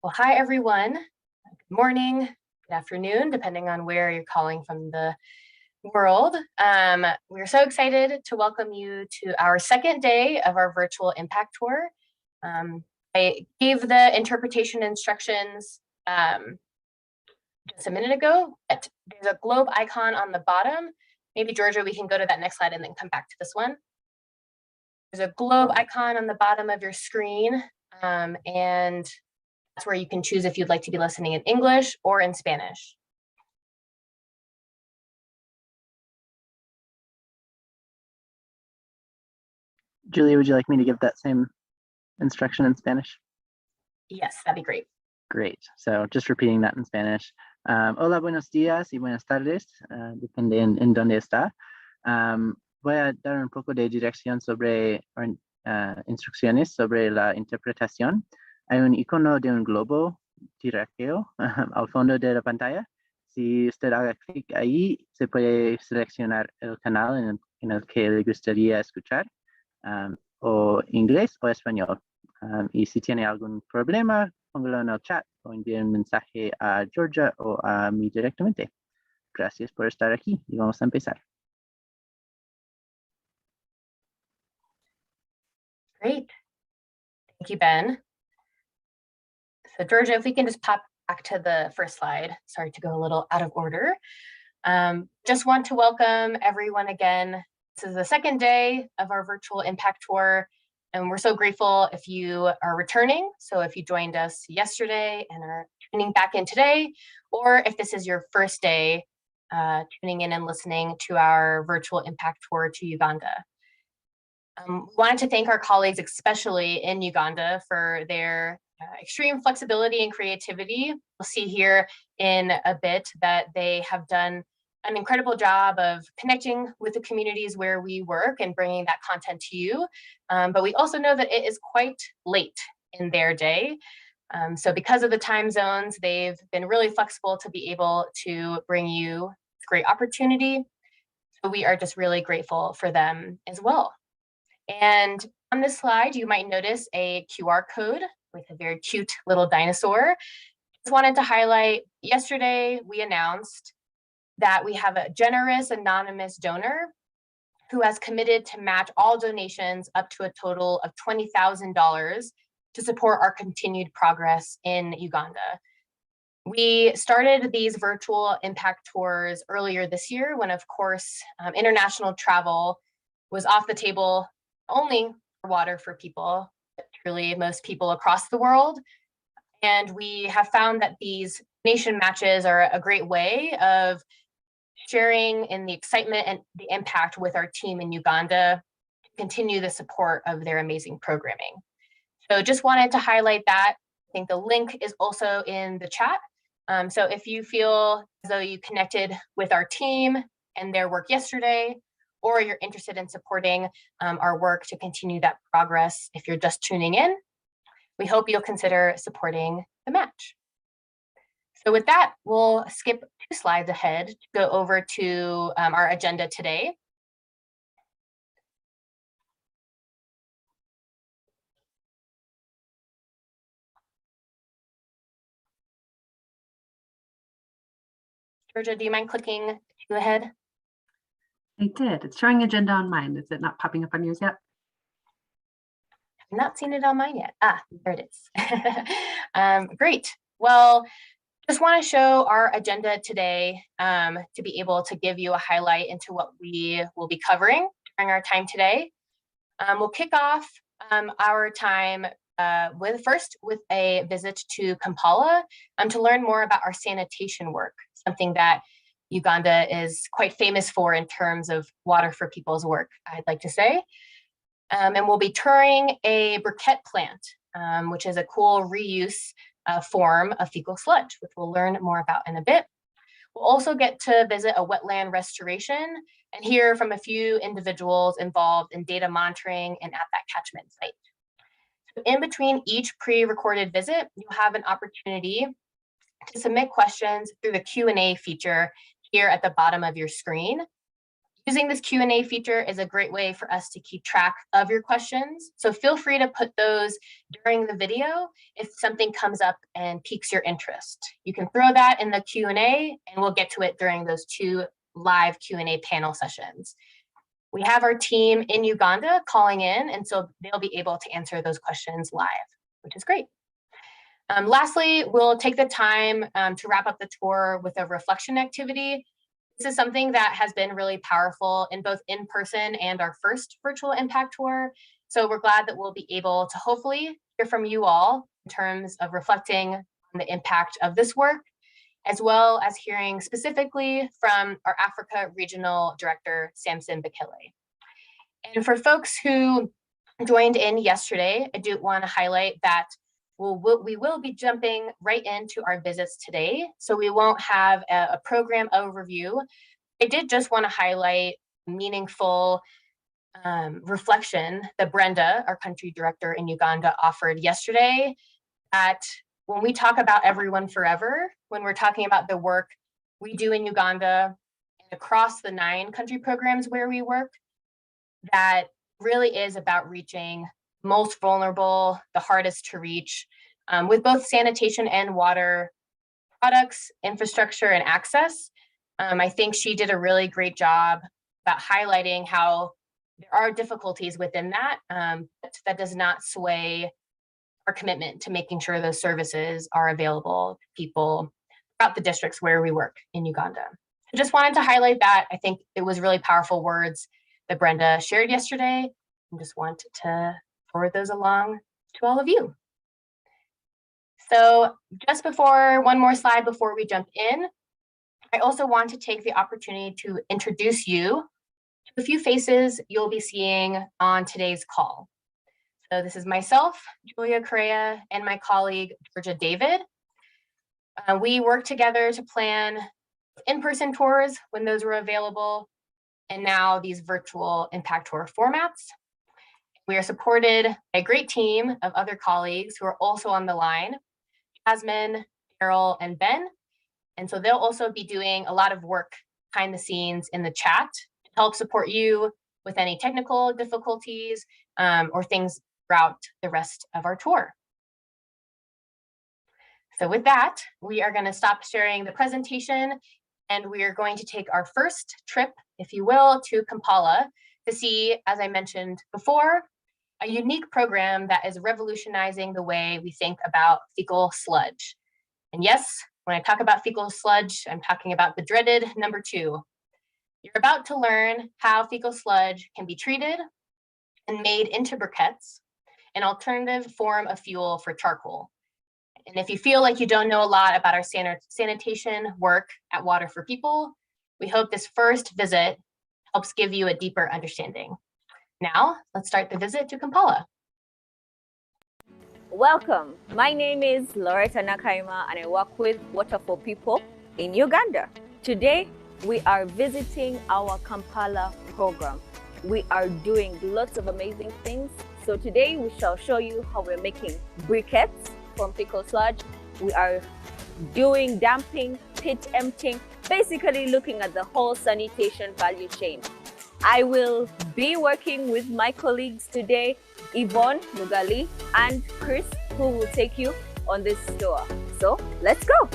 Well, hi, everyone. Good morning, good afternoon, depending on where you're calling from the world. We're so excited to welcome you to our second day of our virtual impact tour. I gave the interpretation instructions just a minute ago. There's a globe icon on the bottom. Maybe, Georgia, we can go to that next slide and then come back to this one. There's a globe icon on the bottom of your screen, and that's where you can choose if you'd like to be listening in English or in Spanish. Julia, would you like me to give that same instruction in Spanish? Yes, that'd be great. Great. So just repeating that in Spanish. Hola, buenos días y buenas tardes, depende en dónde está. Voy a dar un poco de dirección sobre instrucciones sobre la interpretación. Hay un icono de un globo terráqueo al fondo de la pantalla. Si usted haga clic ahí, se puede seleccionar el canal en el que le gustaría escuchar, o inglés o español. Y si tiene algún problema, póngalo en el chat o envíe un mensaje a Georgia o a mí directamente. Gracias por estar aquí y vamos a empezar. Great. Thank you, Ben. So Georgia, if we can just pop back to the first slide. Sorry to go a little out of order. Just want to welcome everyone again. This is the second day of our virtual impact tour, and we're so grateful if you are returning. So if you joined us yesterday and are tuning back in today, or if this is your first day tuning in and listening to our virtual impact tour to Uganda. We wanted to thank our colleagues, especially in Uganda, for their extreme flexibility and creativity. We'll see here in a bit that they have done an incredible job of connecting with the communities where we work and bringing that content to you. But we also know that it is quite late in their day. So because of the time zones, they've been really flexible to be able to bring you this great opportunity. So we are just really grateful for them as well. And on this slide, you might notice a QR code with a very cute little dinosaur. Just wanted to highlight, yesterday we announced that we have a generous anonymous donor who has committed to match all donations up to a total of $20,000 to support our continued progress in Uganda. We started these virtual impact tours earlier this year when, of course, international travel was off the table only for water for people, but truly most people across the world. And we have found that these donation matches are a great way of sharing in the excitement and the impact with our team in Uganda to continue the support of their amazing programming. So just wanted to highlight that. I think the link is also in the chat. So if you feel as though you connected with our team and their work yesterday, or you're interested in supporting our work to continue that progress, if you're just tuning in, we hope you'll consider supporting the match. So with that, we'll skip 2 slides ahead to go over to our agenda today. Georgia, do you mind clicking 2 ahead? I did. It's showing agenda on mine. Is it not popping up on yours yet? I've not seen it on mine yet. There it is. Great. Well, just want to show our agenda today to be able to give you a highlight into what we will be covering during our time today. We'll kick off our time first with a visit to Kampala to learn more about our sanitation work, something that Uganda is quite famous for in terms of water for people's work, I'd like to say. And we'll be touring a briquette plant, which is a cool reuse form of fecal sludge, which we'll learn more about in a bit. We'll also get to visit a wetland restoration and hear from a few individuals involved in data monitoring and at that catchment site. So in between each pre-recorded visit, you'll have an opportunity to submit questions through the Q&A feature here at the bottom of your screen. Using this Q&A feature is a great way for us to keep track of your questions. So feel free to put those during the video if something comes up and piques your interest. You can throw that in the Q&A and we'll get to it during those 2 live Q&A panel sessions. We have our team in Uganda calling in, and so they'll be able to answer those questions live, which is great. Lastly, we'll take the time to wrap up the tour with a reflection activity. This is something that has been really powerful in both in-person and our first virtual impact tour. So we're glad that we'll be able to hopefully hear from you all in terms of reflecting on the impact of this work, as well as hearing specifically from our Africa Regional Director, Samson Bakele. And for folks who joined in yesterday, I do want to highlight that we will be jumping right into our visits today, so we won't have a program overview. I did just want to highlight meaningful reflection that Brenda, our country director in Uganda, offered yesterday, that when we talk about everyone forever, when we're talking about the work we do in Uganda and across the 9 country programs where we work, that really is about reaching most vulnerable, the hardest to reach, with both sanitation and water products, infrastructure, and access. I think she did a really great job about highlighting how there are difficulties within that, but that does not sway our commitment to making sure those services are available to people throughout the districts where we work in Uganda. I just wanted to highlight that. I think it was really powerful words that Brenda shared yesterday, and just wanted to forward those along to all of you. So just before, one more slide before we jump in, I also want to take the opportunity to introduce you to a few faces you'll be seeing on today's call. So this is myself, Julia Correa, and my colleague, Georgia David. We worked together to plan in-person tours when those were available, and now these virtual impact tour formats. We are supported by a great team of other colleagues who are also on the line, Jasmine, Carol, and Ben. And so they'll also be doing a lot of work behind the scenes in the chat to help support you with any technical difficulties or things throughout the rest of our tour. So with that, we are going to stop sharing the presentation, and we are going to take our first trip, if you will, to Kampala to see, as I mentioned before, a unique program that is revolutionizing the way we think about fecal sludge. And yes, when I talk about fecal sludge, I'm talking about the dreaded number 2. You're about to learn how fecal sludge can be treated and made into briquettes, an alternative form of fuel for charcoal. And if you feel like you don't know a lot about our sanitation work at Water for People, we hope this first visit helps give you a deeper understanding. Now, let's start the visit to Kampala. Welcome. My name is Loretta Nakaima, and I work with Water for People in Uganda. Today, we are visiting our Kampala program. We are doing lots of amazing things. So today, we shall show you how we're making briquettes from fecal sludge. We are doing damping, pit emptying, basically looking at the whole sanitation value chain. I will be working with my colleagues today, Yvonne Mugali and Chris, who will take you on this tour. So let's go.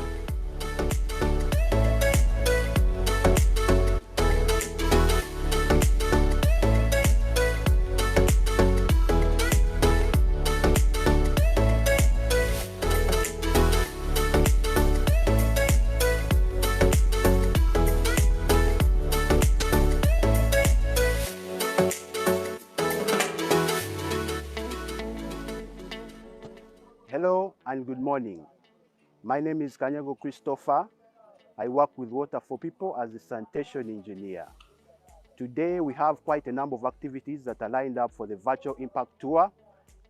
Hello and good morning. My name is Kanyago Christopher. I work with Water for People as a sanitation engineer. Today we have quite a number of activities that are lined up for the virtual impact tour,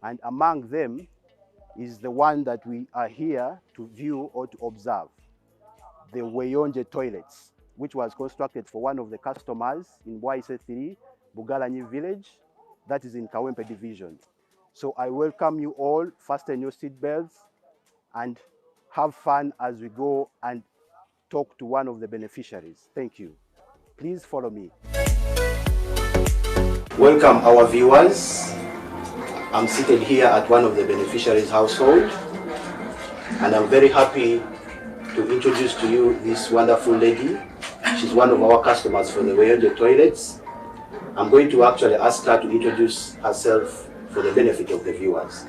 and among them is the one that we are here to view or to observe, the Weyonje toilets, which was constructed for one of the customers in Bwaise 3, Bugalanyi village, that is in Kawempe division. So I welcome you all, fasten your seatbelts and have fun as we go and talk to one of the beneficiaries. Thank you. Please follow me. Welcome our viewers. I'm seated here at one of the beneficiaries' household, and I'm very happy to introduce to you this wonderful lady. She's one of our customers for the Weyonje toilets. I'm going to actually ask her to introduce herself for the benefit of the viewers.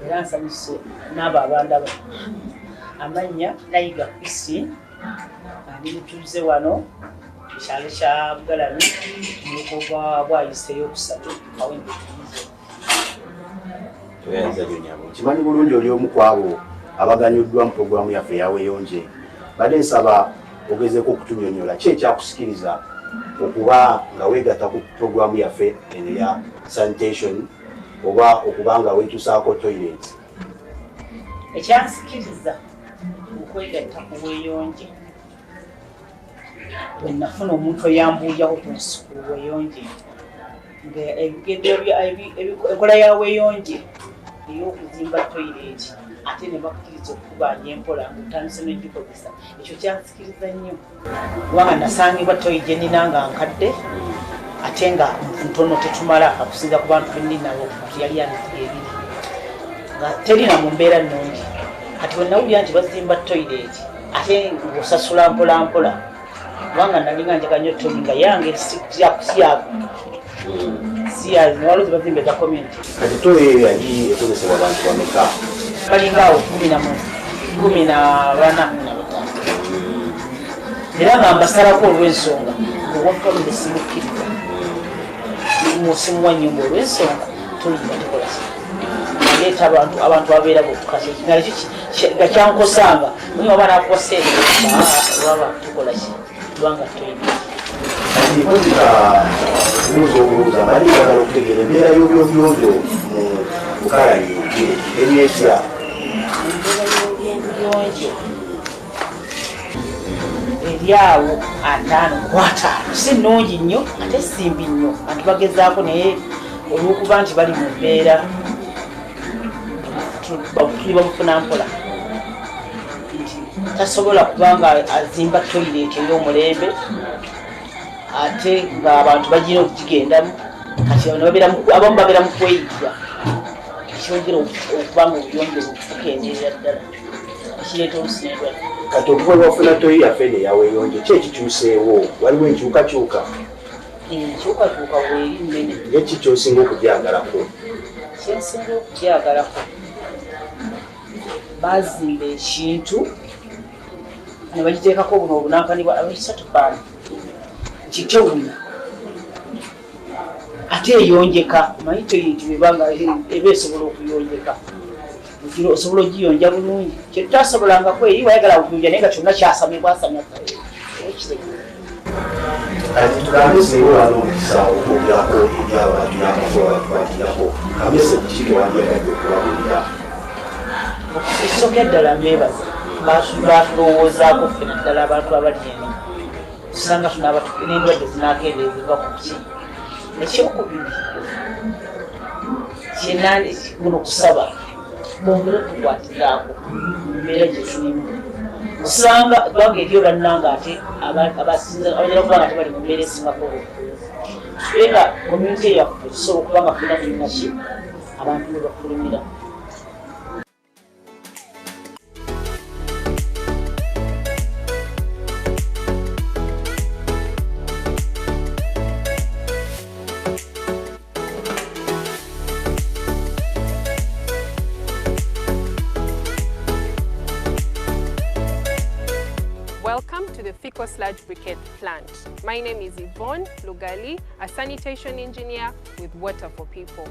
Era nsanyuse n'abo abandaba. Amannya Nayiga Christine, ndi mutuuze wano mu kyalo kya Bugalami mu luko bwayise ey'okusatu Kawempe Tulizo. Toyanza byonyabo. Kimanyi bulungi oli omu ku abo abaganyuddwa mu pulogulaamu yaffe eya Weyonje. Badde nsaba ogezeeko okutunyonyola ki ekyakusikiriza okuba nga weegatta ku pulogulaamu yaffe eno eya sanitation oba okuba nga weetusaako toilet. Ekyansikiriza okwegatta ku Weyonje bwe nafuna omuntu oyambuulyawo ku nsuku Weyonje enkola ya Weyonje ey'okuzimba toilet ate ne bakkiriza okukubanja empola ng'otandise n'ogikozesa. Ekyo kyansikiriza nnyo kubanga nasangibwa toilet gye nnina nga nkadde ate nga ntono tetumala akusinza ku bantu benninabo yali anzigi ebiri nga terina mu mbeera nnungi. Kati bwe nawulira nti bazimba toilet ate ng'osasula mpola mpola kubanga nalinga njagala nnyo toilet nga yange siyazi newalo zibazimba eza community. Kati toilet eyo yali ekozesebwa abantu bameka? Balingaawo 14 era nga mbasalako olw'ensonga ng'owafamire simukkiriza musimuwa nnyumba olw'ensonga toyinza tekolasi aleeta abantu abeera bokukasa nga kyankosanga muye oba nakukoseerwaba tukolaki kubanga toyinza. Kozika buuza obuuza bali bagala okutegeera embeera y'obyobyondo mu Bukalali ebyetya. Ebyobuyonjo eryawo 5 si nnungi nnyo ate simbi nnyo. Abantu bagezaako naye olw'okuba nti bali mu mbeera tuli bamufuna mpola nti tasobola kubanga azimba toilet ey'omulembe ate ng'abantu bagina okugigendamu. Kati abamu babeera mu kweyigya ekyongera okuba nga obuyonjo bukendeera ddala ekireeta olusi n'endwadde. Kati okuva lwafuna toilet yaffe eno eya Weyonje ki ekikyuseewo? Waliwo enkyukakyuka? Enkyukakyuka bw'eri nnene. Ye ki ky'osinga okugyagalako? Kyensinga okugyagalako baazimba ekintu ne bagiteekako buno obunankanibwa ab'esatupaani kitewunya ate eyonjeka. Manyi toyinti bwebanga eba esobola okuyonjeka osobola ogiyonja bulungi kyetutasobolangako eri wayagala okuyonja naye nga kyonna kyasamibwasamya. Kati tugambe singa wano omukisa okwogirako eri abantu y'amakubabakwatiraako kamese kiki tewandyagadde okubabulira? Ekisooka ddala mbeebaza batulowoozaako ffe naddala abantu abali eno tusanga n'endwadde zinaakeera eziva ku ki. Ekyokubiri guno kusaba bongere okukwatiraako mbeera gye tulimu. Osanga kubanga eriyo bannanga ate abasinza kubanga ate bali mu mbeera esingako tuye nga community eyaffe tusobola okuba nga tulina tulina ki abantu bwe bafulumira. Welcome to the Fecal Sludge Briquette plant. My name is Yvonne Lugali, a sanitation engineer with Water for People.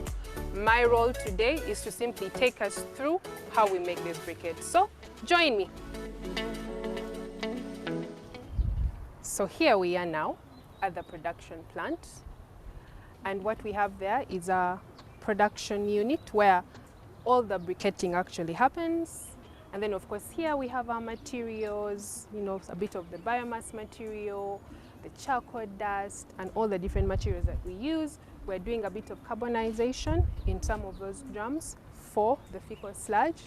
My role today is to simply take us through how we make this briquette. So join me. So here we are now at the production plant. And what we have there is a production unit where all the briquetting actually happens. And then of course here we have our materials, you know, a bit of the biomass material, the charcoal dust, and all the different materials that we use. We're doing a bit of carbonization in some of those drums for the fecal sludge.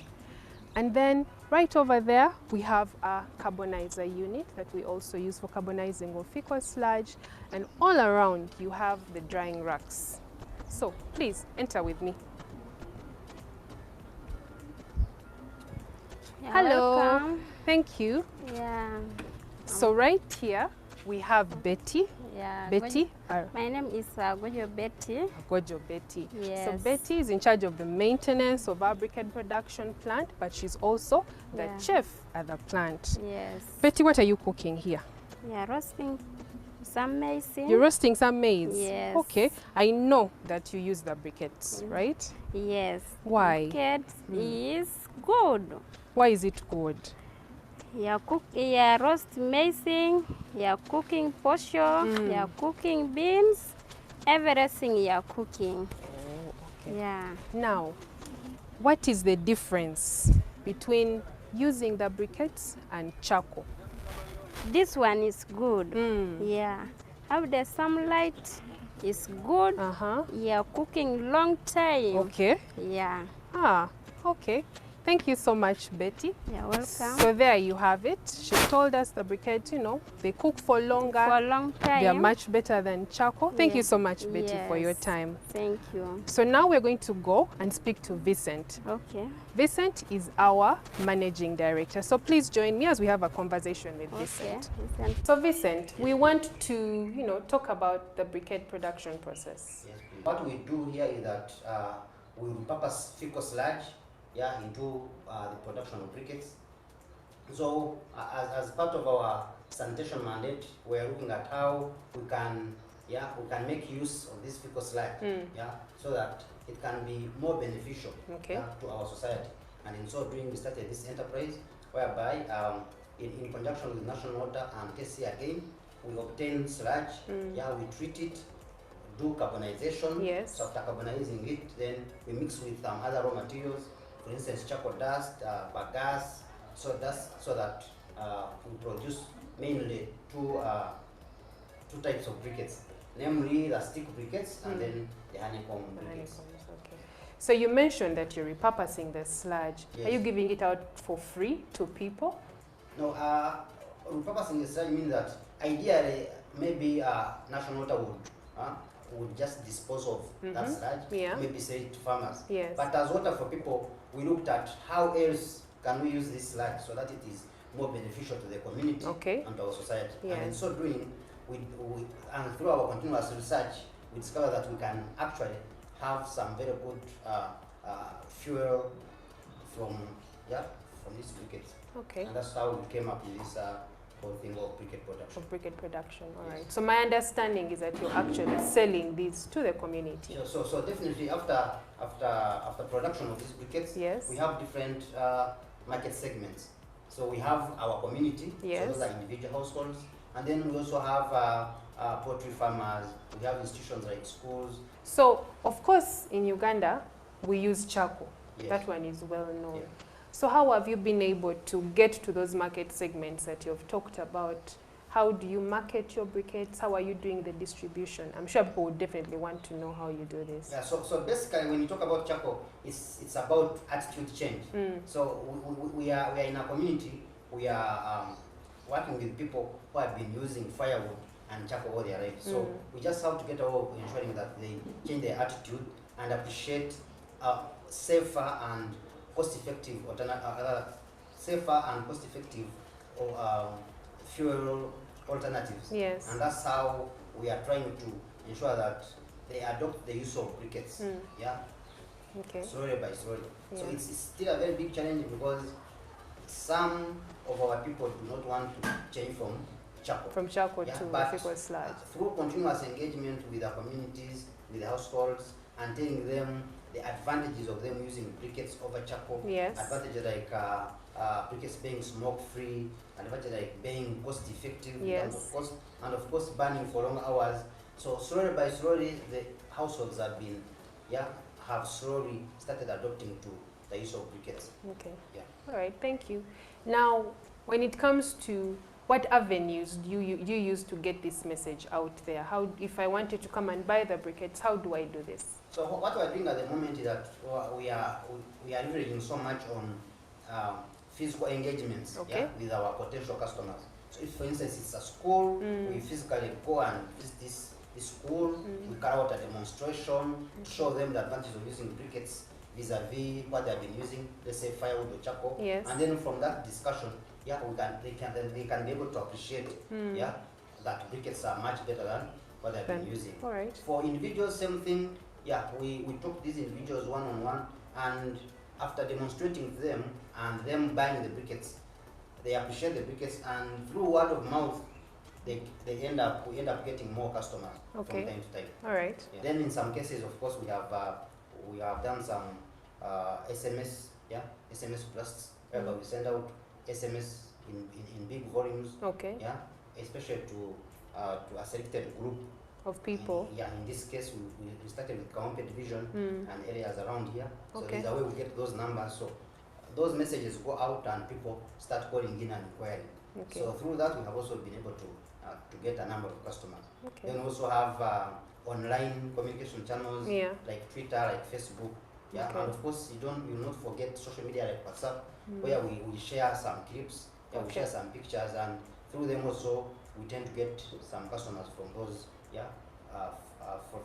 And then right over there, we have a carbonizer unit that we also use for carbonizing of fecal sludge. And all around, you have the drying racks. So please enter with me. Hello. Welcome. Thank you. Yeah. So right here, we have Betty. Yeah. Betty, My name is Gojo Betty. Gojo Betty. So Yes. Betty is in charge of the maintenance of our briquette production plant, but she's also the Yeah. chef at the plant. Yes. Betty, what are you cooking here? Yeah, roasting some maize. You're roasting some maize. Yes. Okay. I know that you use the briquettes, right? Yes. Why? Briquette is good. Why is it good? Yeah, roast maize. Yeah, cooking portion. Yeah, cooking beans. Everything you're cooking. Oh, okay. Yeah. Now, what is the difference between using the briquettes and charcoal? This one is good. Yeah. Have the sunlight is good. Uh-huh. Yeah, cooking long time. Okay. Yeah. Ah, okay. Thank you so much, Betty. You're welcome. So there you have it. She told us the briquette, they cook for longer. For a long time. They are much better than charcoal. Thank you Yes. so much, Betty, for your Yes. time. Thank you. So now we're going to go and speak to Vincent. Okay. Vincent is our managing director. So please join me as we have a conversation with Okay. Vincent. Listen. So Vincent, we want to, talk about the briquette production process. Yes, please. What we do here is that we repurpose fecal sludge into the production of briquettes. So as part of our sanitation mandate, we're looking at how we can make use of this fecal sludge so that it can be more beneficial Okay. to our society. And in so doing, we started this enterprise whereby in conjunction with National Water and KC again, we obtain sludge, we treat it, do carbonization. Yes. So after carbonizing it, then we mix with other raw materials, for instance, charcoal dust, bagasse, so that we produce mainly two types of briquettes, namely the stick briquettes and then the honeycomb briquettes. Okay. So you mentioned that you're repurposing the sludge. Yes. Are you giving it out for free to people? No, repurposing the sludge means that ideally maybe National Water would just dispose of that sludge, Yeah. maybe sell it to farmers. Yes. But as Water for People, we looked at how else can we use this sludge so that it is more beneficial to the community Okay. and to our society. And in Yes. so doing, we and through our continuous research, we discovered that we can actually have some very good fuel from these briquettes. Okay. And that's how we came up with this whole thing of briquette For production. briquette production. All Yes. right. So my understanding is that you're actually selling these to the community. So definitely after production of these briquettes, Yes. we have different market segments. So we have our community, Yes. so those are individual households, and then we also have poultry farmers. We have institutions like schools. So of course in Uganda we use charcoal. Yes. That one is well known. Yeah. So how have you been able to get to those market segments that you've talked about? How do you market your briquettes? How are you doing the distribution? I'm sure people would definitely want to know how you do this. Yeah, so basically when you talk about charcoal, it's about attitude change. So we are in a community, we are working with people who have been using firewood and charcoal all their life. So we just have to get over ensuring that they change their attitude and appreciate safer and cost-effective fuel alternatives. Yes. And that's how we are trying to ensure that they adopt the use of briquettes. Okay. Slowly by slowly. So Yeah. it's still a very big challenge because some of our people do not want to change from charcoal. From charcoal Yeah, to but fecal sludge. through continuous engagement with our communities, with the households, and telling them the advantages of them using briquettes over charcoal. Yes. Advantages like briquettes being smoke-free, advantages like being cost-effective in terms Yes. of cost, and of course burning for long hours. So slowly by slowly, the households have slowly started adopting to the use of briquettes. Okay. Yeah. All right. Thank you. Now, when it comes to what avenues do you use to get this message out there? How, if I wanted to come and buy the briquettes, how do I do this? So what we're doing at the moment is that we are leveraging so much on physical engagements, Okay. yeah, with our potential customers. So if, for instance, it's a school, we physically go and visit this school, we carry out a demonstration to show them the advantage of using briquettes vis-a-vis what they've been using, let's say firewood or charcoal. Yes. And then from that discussion, yeah, they can be able to appreciate, yeah, that briquettes are much better than what they've been using. All right. For individuals, same thing. Yeah, we took these individuals one-on-one, and after demonstrating to them and them buying the briquettes, they appreciate the briquettes, and through word of mouth, we end up getting more customers from time to time. All right. Yeah. Then in some cases, of course, we have done some SMS, yeah, SMS blasts, where we send out SMS in big volumes. Okay. Yeah, especially to a selected group Of people. Yeah, in this case, we started with Kaompe division and areas around here. So Okay. there's a way we get those numbers. So those messages go out and people start calling in and inquiring. Okay. So through that, we have also been able to get a number of customers. Okay. Then we also have online communication channels like Twitter, like Facebook. Yeah, Okay. and of course, you will not forget social media like WhatsApp, where we share some clips, we share some pictures, and through them also we tend to get some customers from those,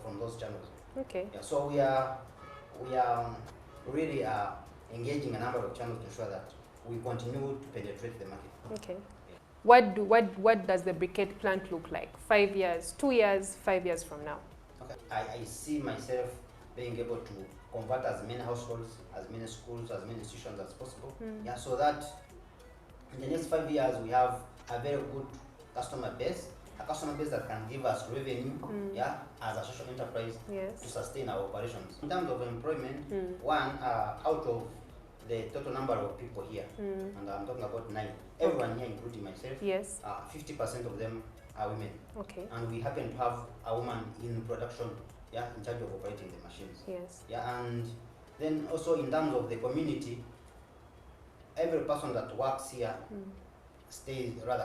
from those channels. Okay. Yeah, so we are really engaging a number of channels to ensure that we continue to penetrate the market. Okay. What does the briquette plant look like? 5 years, 2 years, 5 years from now? Okay. I see myself being able to convert as many households, as many schools, as many institutions as possible. Yeah, so that in the next 5 years we have a very good customer base, a customer base that can give us revenue, yeah, as a social enterprise to sustain our operations. In terms of employment, one out of the total number of people here, and I'm talking about 9, everyone here, including myself, 50% of them are women. Okay. And we happen to have a woman in production, yeah, in charge of operating the machines. Yes. Yeah, and then also in terms of the community, every person that works here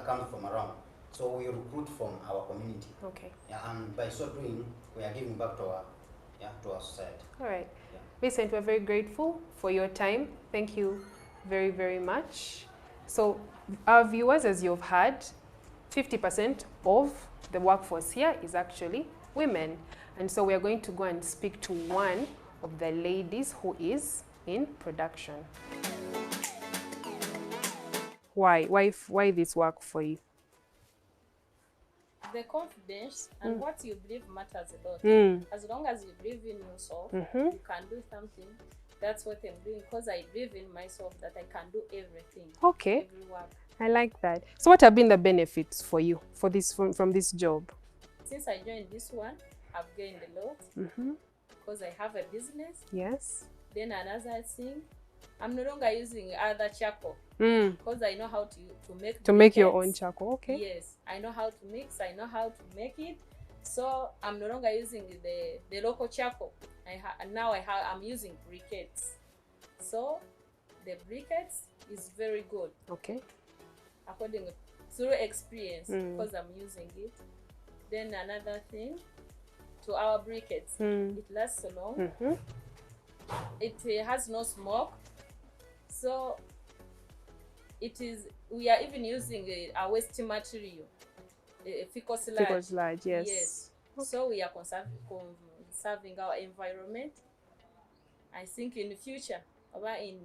comes from around. So we recruit from our community. Okay. Yeah, and by so doing, we are giving back to our society. All right. Yeah. Vincent, we're very grateful for your time. Thank you very, very much. So our viewers, as you've heard, 50% of the workforce here is actually women. And so we are going to go and speak to one of the ladies who is in production. Why this work for you? The confidence and what you believe matters a lot. As long as you believe in yourself, you can do something. That's what I'm doing, because I believe in myself that I can do everything. Okay. Every work. I like that. So what have been the benefits for you for this from this job? Since I joined this one, I've gained a lot because I have a business. Yes. Then another thing, I'm no longer using other charcoal because I know how to make your own charcoal. Okay. Yes, I know how to mix. I know how to make it. So I'm no longer using the local charcoal. I'm using briquettes. So the briquettes is very good. Okay. According through experience, because I'm using it. Then another thing, to our briquettes, it lasts so long. It has no smoke. So we are even using a waste material, fecal sludge. Fecal sludge, yes. Yes. Okay. So we are conserving our environment. I think in the future, or in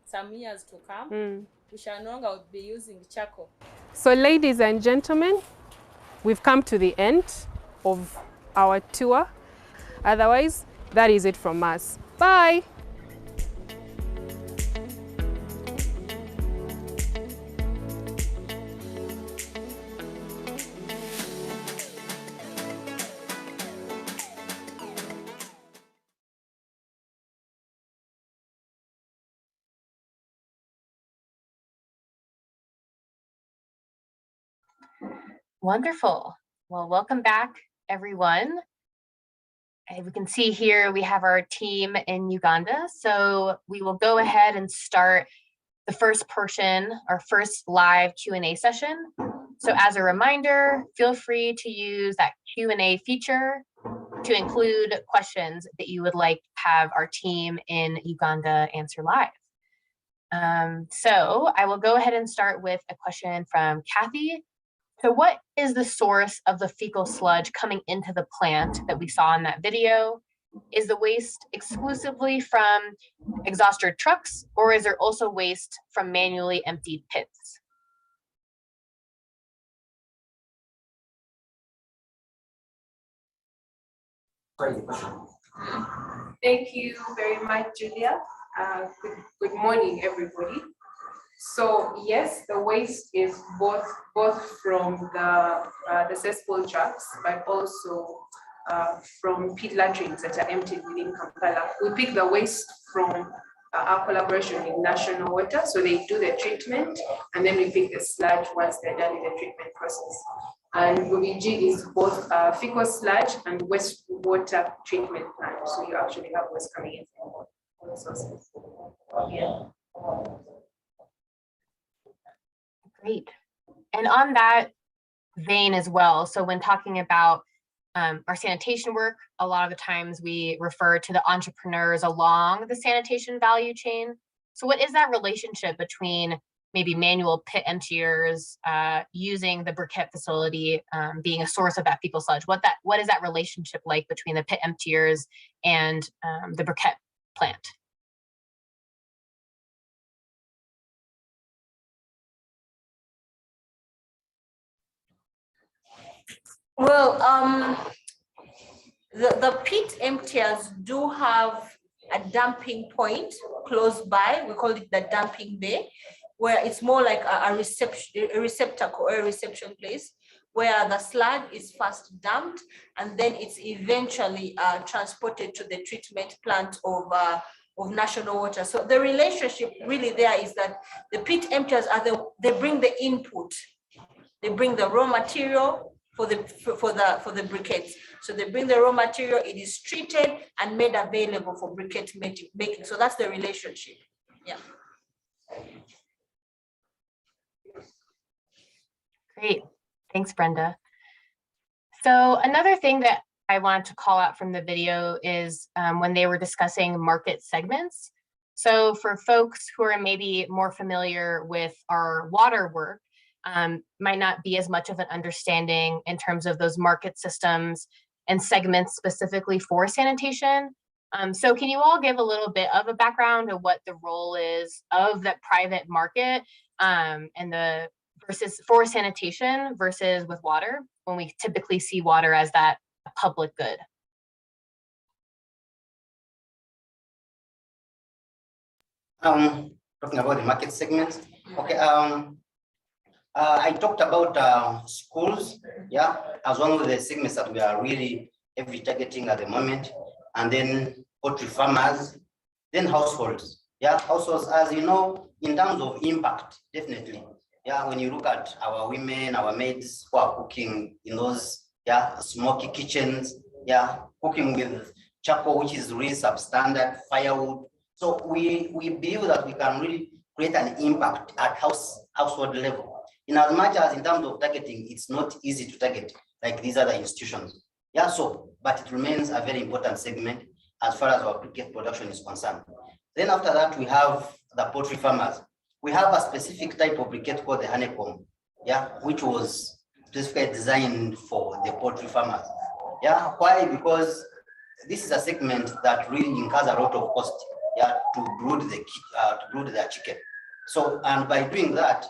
some years to come, we shall no longer be using charcoal. So ladies and gentlemen, we've come to the end of our tour. Otherwise, that is it from us. Bye. Wonderful. Well, welcome back, everyone. And we can see here we have our team in Uganda. So we will go ahead and start the first portion, our first live Q&A session. So as a reminder, feel free to use that Q&A feature to include questions that you would like to have our team in Uganda answer live. So I will go ahead and start with a question from Kathy. So what is the source of the fecal sludge coming into the plant that we saw in that video? Is the waste exclusively from exhauster trucks, or is there also waste from manually emptied pits? Thank you very much, Julia. Good morning, everybody. So yes, the waste is both from the cesspool trucks, but also from pit latrines that are emptied within Kampala. We pick the waste from our collaboration with National Water, so they do the treatment, and then we pick the sludge once they're done with the treatment process. And UBG is both fecal sludge and wastewater treatment plant, so you actually have waste coming in from all the sources. Yeah. Great. And on that vein as well, so when talking about our sanitation work, a lot of the times we refer to the entrepreneurs along the sanitation value chain. So what is that relationship between maybe manual pit emptiers using the briquette facility being a source of that fecal sludge? What is that relationship like between the pit emptiers and the briquette plant? Well, the pit emptiers do have a dumping point close by. We call it the dumping bay, where it's more like a receptacle or a reception place where the sludge is first dumped and then it's eventually transported to the treatment plant of National Water. So the relationship really there is that the pit emptiers they bring the input, they bring the raw material for the briquettes. So they bring the raw material, it is treated and made available for briquette making. So that's the relationship. Yeah. Great. Thanks, Brenda. So another thing that I wanted to call out from the video is when they were discussing market segments. So for folks who are maybe more familiar with our water work, might not be as much of an understanding in terms of those market systems and segments specifically for sanitation. So can you all give a little bit of a background of what the role is of that private market and the versus for sanitation versus with water, when we typically see water as that public good? Talking about the market segments. Okay. I talked about schools, yeah, as one of the segments that we are really heavily targeting at the moment, and then poultry farmers, then households. Yeah, households, as you know, in terms of impact, definitely. Yeah, when you look at our women, our maids who are cooking in those smoky kitchens, cooking with charcoal, which is really substandard, firewood. So we believe that we can really create an impact at household level. In as much as in terms of targeting, it's not easy to target like these other institutions. Yeah, so, but it remains a very important segment as far as our briquette production is concerned. Then after that, we have the poultry farmers. We have a specific type of briquette called the honeycomb, which was specifically designed for the poultry farmers. Yeah, why? Because this is a segment that really incurs a lot of cost, to brood their chicken. So, and by doing that,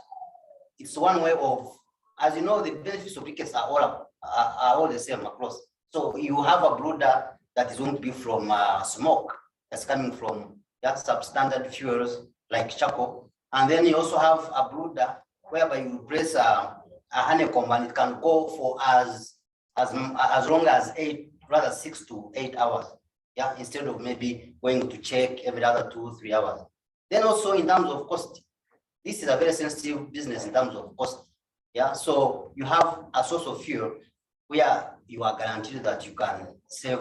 it's one way of, as you know, the benefits of briquettes are all the same across. So you have a brooder that is going to be from smoke that's coming from substandard fuels like charcoal, and then you also have a brooder whereby you place a honeycomb and it can go for as long as 6 to 8 hours. Yeah, instead of maybe going to check every other 2-3 hours. Then also in terms of cost, this is a very sensitive business in terms of cost. Yeah, so you have a source of fuel where you are guaranteed that you can save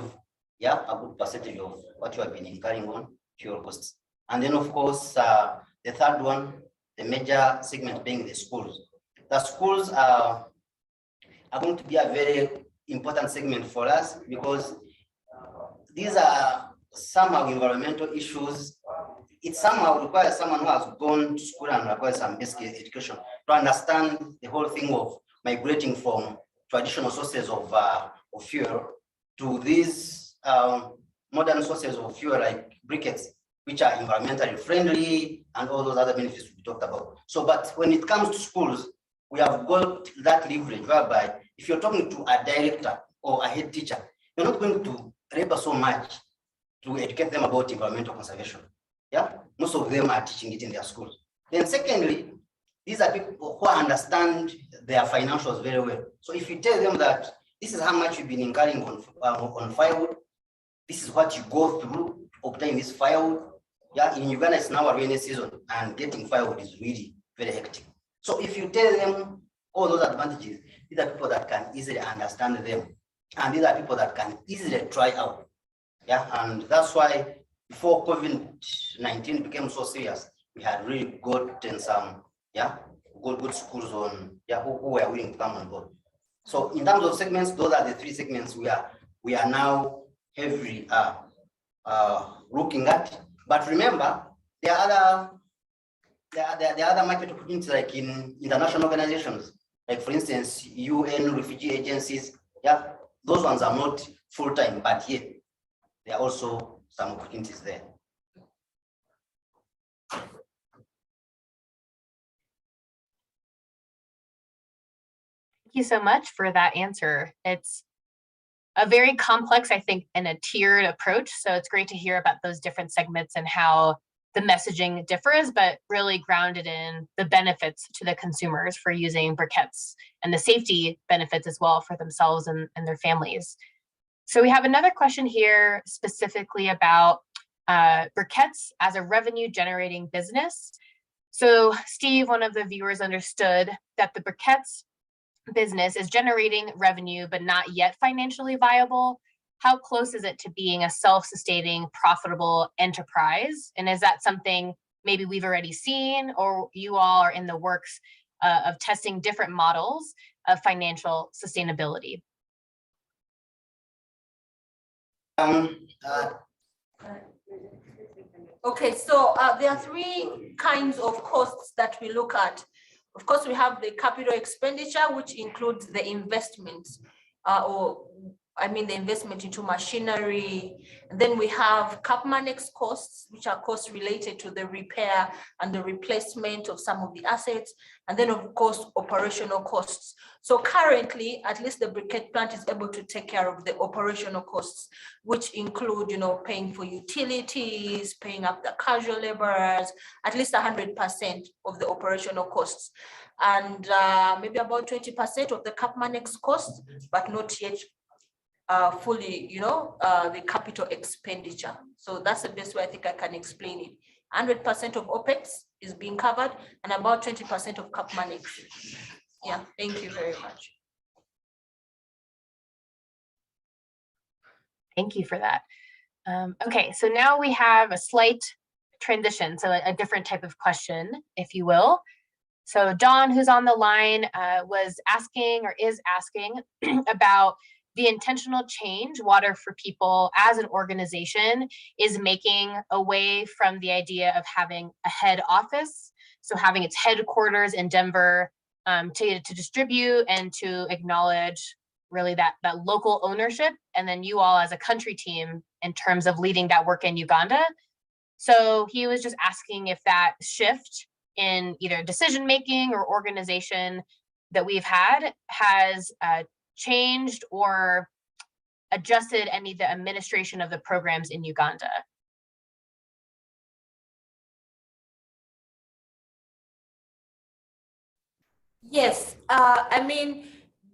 a good percentage of what you have been incurring on fuel costs. And then of course, the third one, the major segment being the schools. The schools are going to be a very important segment for us because these are somehow environmental issues it somehow requires someone who has gone to school and requires some basic education to understand the whole thing of migrating from traditional sources of fuel to these modern sources of fuel like briquettes, which are environmentally friendly and all those other benefits we talked about. So, but when it comes to schools, we have got that leverage whereby if you're talking to a director or a head teacher, you're not going to labor so much to educate them about environmental conservation. Yeah, most of them are teaching it in their schools. Then secondly, these are people who understand their financials very well. So if you tell them that this is how much you've been incurring on firewood, this is what you go through to obtain this firewood. Yeah, in Uganda, it's now a rainy season and getting firewood is really very hectic. So if you tell them all those advantages, these are people that can easily understand them. And these are people that can easily try out. Yeah, and that's why before COVID-19 became so serious, we had really gotten some, good schools on, who were willing to come on board. So in terms of segments, those are the three segments we are now heavily looking at. But remember, there are other market opportunities like in international organizations, like for instance, UN refugee agencies. Yeah, those ones are not full-time, but yet there are also some opportunities there. Thank you so much for that answer. It's a very complex, I think, and a tiered approach. So it's great to hear about those different segments and how the messaging differs, but really grounded in the benefits to the consumers for using briquettes and the safety benefits as well for themselves and their families. So we have another question here specifically about briquettes as a revenue generating business. So Steve, one of the viewers, understood that the briquettes business is generating revenue, but not yet financially viable. How close is it to being a self-sustaining, profitable enterprise? And is that something maybe we've already seen, or you all are in the works of testing different models of financial sustainability? Okay, so there are three kinds of costs that we look at. Of course, we have the capital expenditure, which includes the investment, the investment into machinery. And then we have CapManex costs, which are costs related to the repair and the replacement of some of the assets. And then, of course, operational costs. So currently, at least the briquette plant is able to take care of the operational costs, which include, paying for utilities, paying up the casual laborers, at least 100% of the operational costs. And maybe about 20% of the CapManex costs, but not yet fully, the capital expenditure. So that's the best way I think I can explain it. 100% of OPEX is being covered and about 20% of CapManex. Yeah, thank you very much. Thank you for that. Okay, so now we have a slight transition, so a different type of question, if you will. So Dawn, who's on the line, was asking or is asking about the intentional change Water for People as an organization is making away from the idea of having a head office, so having its headquarters in Denver to distribute and to acknowledge really that local ownership, and then you all as a country team in terms of leading that work in Uganda. So he was just asking if that shift in either decision making or organization that we've had has changed or adjusted any of the administration of the programs in Uganda. Yes,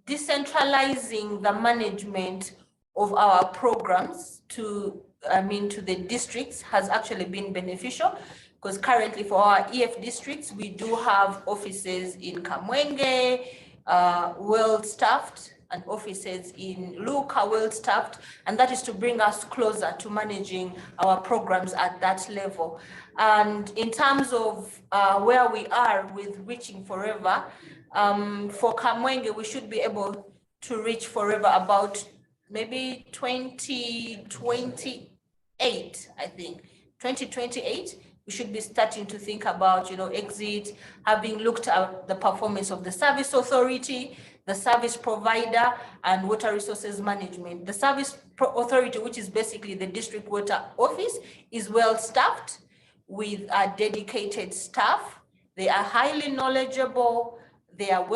decentralizing the management of our programs to the districts has actually been beneficial, because currently for our EF districts, we do have offices in Kamwenge, well-staffed, and offices in Luka, well-staffed, and that is to bring us closer to managing our programs at that level. And in terms of where we are with reaching forever, for Kamwenge, we should be able to reach forever about maybe 2028, I think. 2028, we should be starting to think about, exit, having looked at the performance of the service authority, the service provider, and water resources management. The service authority, which is basically the district water office, is well staffed with dedicated staff. They are highly knowledgeable. They are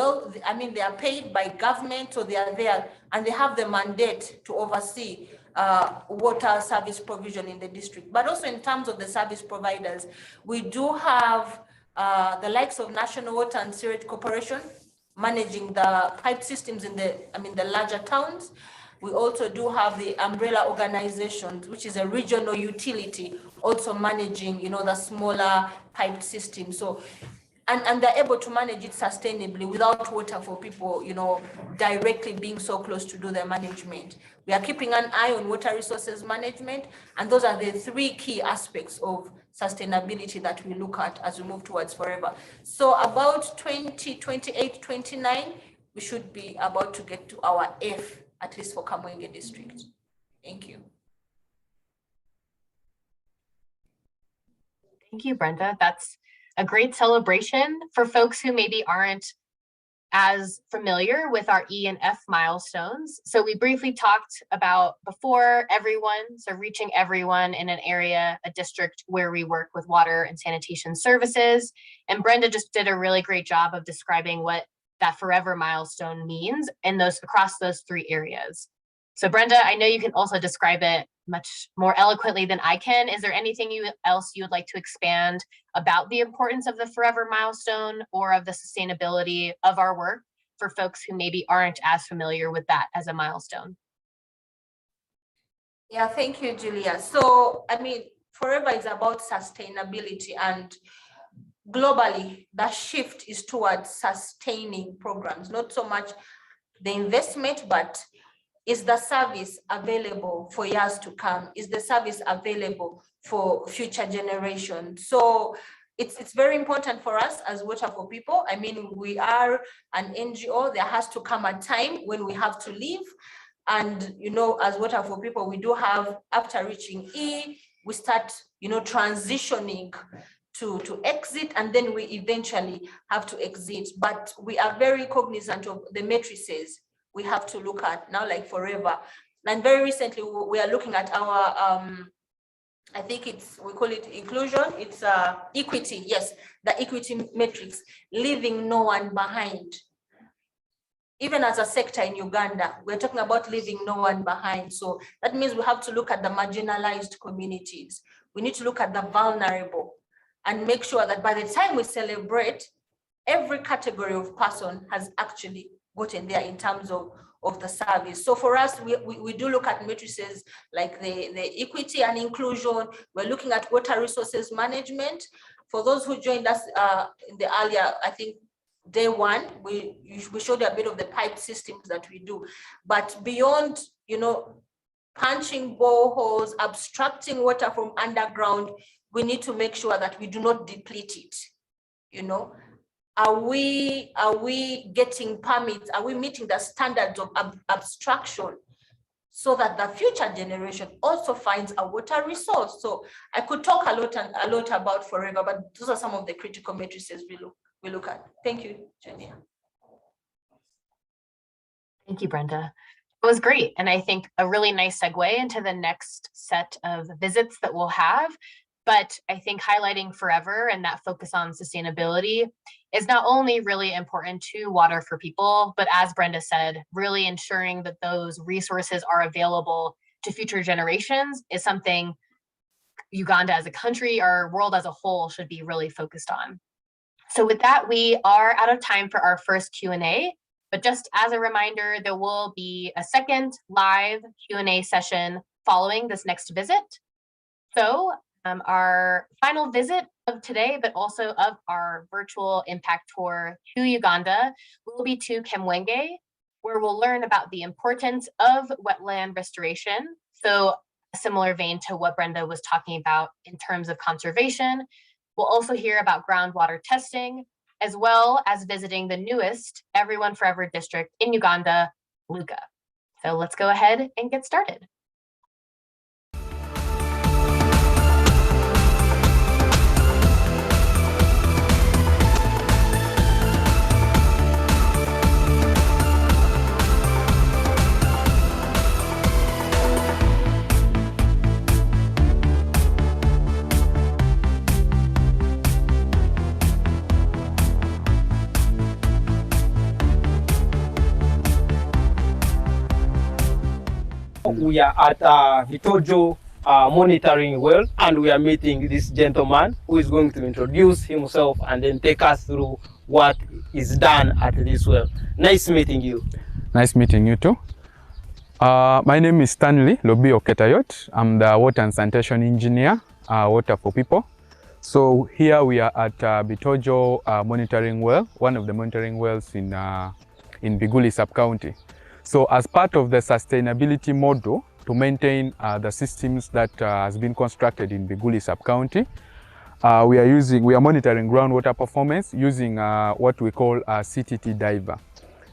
they are paid by government, so they are there and they have the mandate to oversee water service provision in the district. But also in terms of the service providers, we do have the likes of National Water and Sewerage Corporation managing the pipe systems in the larger towns. We also do have the umbrella organizations, which is a regional utility, also managing, the smaller pipe systems. So, and they're able to manage it sustainably without water for people, directly being so close to do their management. We are keeping an eye on water resources management, and those are the three key aspects of sustainability that we look at as we move towards forever. So about 2028, 29, we should be about to get to our F, at least for Kamwenge district. Thank you. Thank you, Brenda. That's a great celebration for folks who maybe aren't as familiar with our E and F milestones. So we briefly talked about before everyone, so reaching everyone in an area, a district where we work with water and sanitation services. And Brenda just did a really great job of describing what that forever milestone means in across those three areas. So Brenda, I know you can also describe it much more eloquently than I can. Is there anything else you would like to expand about the importance of the forever milestone or of the sustainability of our work for folks who maybe aren't as familiar with that as a milestone? Yeah, thank you, Julia. So, forever is about sustainability, and globally, the shift is towards sustaining programs, not so much the investment, but is the service available for years to come? Is the service available for future generations? So it's very important for us as Water for People. We are an NGO. There has to come a time when we have to leave. And, as Water for People, we do have, after reaching E, we start, transitioning to exit, and then we eventually have to exit. But we are very cognizant of the matrices we have to look at now, like forever. And very recently, we are looking at our, I think we call it inclusion, it's equity, yes, the equity matrix, leaving no one behind. Even as a sector in Uganda, we're talking about leaving no one behind. So that means we have to look at the marginalized communities. We need to look at the vulnerable and make sure that by the time we celebrate, every category of person has actually gotten there in terms of the service. So for us, we do look at matrices like the equity and inclusion. We're looking at water resources management. For those who joined us in the earlier, I think, day one, we showed you a bit of the pipe systems that we do. But beyond, punching boreholes, abstracting water from underground, we need to make sure that we do not deplete it, Are we getting permits? Are we meeting the standards of abstraction so that the future generation also finds a water resource? So I could talk a lot about forever, but those are some of the critical matrices we look at. Thank you, Jenia. Thank you, Brenda. It was great. And I think a really nice segue into the next set of visits that we'll have. But I think highlighting forever and that focus on sustainability is not only really important to Water for People, but as Brenda said, really ensuring that those resources are available to future generations is something Uganda as a country, our world as a whole, should be really focused on. So with that, we are out of time for our first Q&A, but just as a reminder, there will be a second live Q&A session following this next visit. So our final visit of today, but also of our virtual impact tour to Uganda, will be to Kamwenge, where we'll learn about the importance of wetland restoration. So a similar vein to what Brenda was talking about in terms of conservation. We'll also hear about groundwater testing, as well as visiting the newest Everyone Forever district in Uganda, Luga. So let's go ahead and get started. We are at Vitojo monitoring well, and we are meeting this gentleman who is going to introduce himself and then take us through what is done at this well. Nice meeting you. Nice meeting you too. My name is Stanley Lobi Oketayot. I'm the water and sanitation engineer, Water for People. So here we are at Bitojo monitoring well, one of the monitoring wells in Biguli sub-county. So as part of the sustainability model to maintain the systems that has been constructed in Biguli sub-county, we are monitoring groundwater performance using what we call a CTT diver.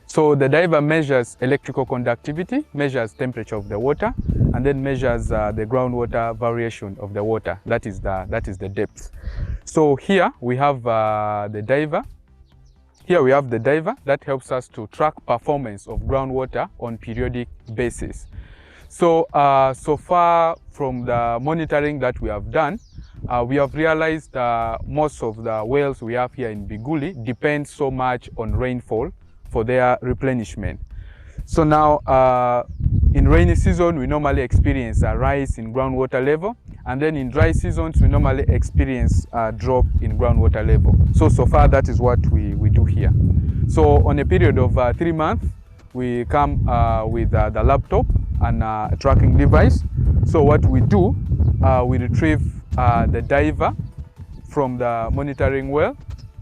So the diver measures electrical conductivity, measures temperature of the water, and then measures the groundwater variation of the water. That is the depth. So here we have the diver. Here we have the diver that helps us to track performance of groundwater on periodic basis. So, so far from the monitoring that we have done, we have realized most of the wells we have here in Biguli depend so much on rainfall for their replenishment. So now, in rainy season, we normally experience a rise in groundwater level, and then in dry seasons, we normally experience a drop in groundwater level. So far, that is what we do here. So on a period of 3 months, we come with the laptop and a tracking device. So what we do, we retrieve the diver from the monitoring well,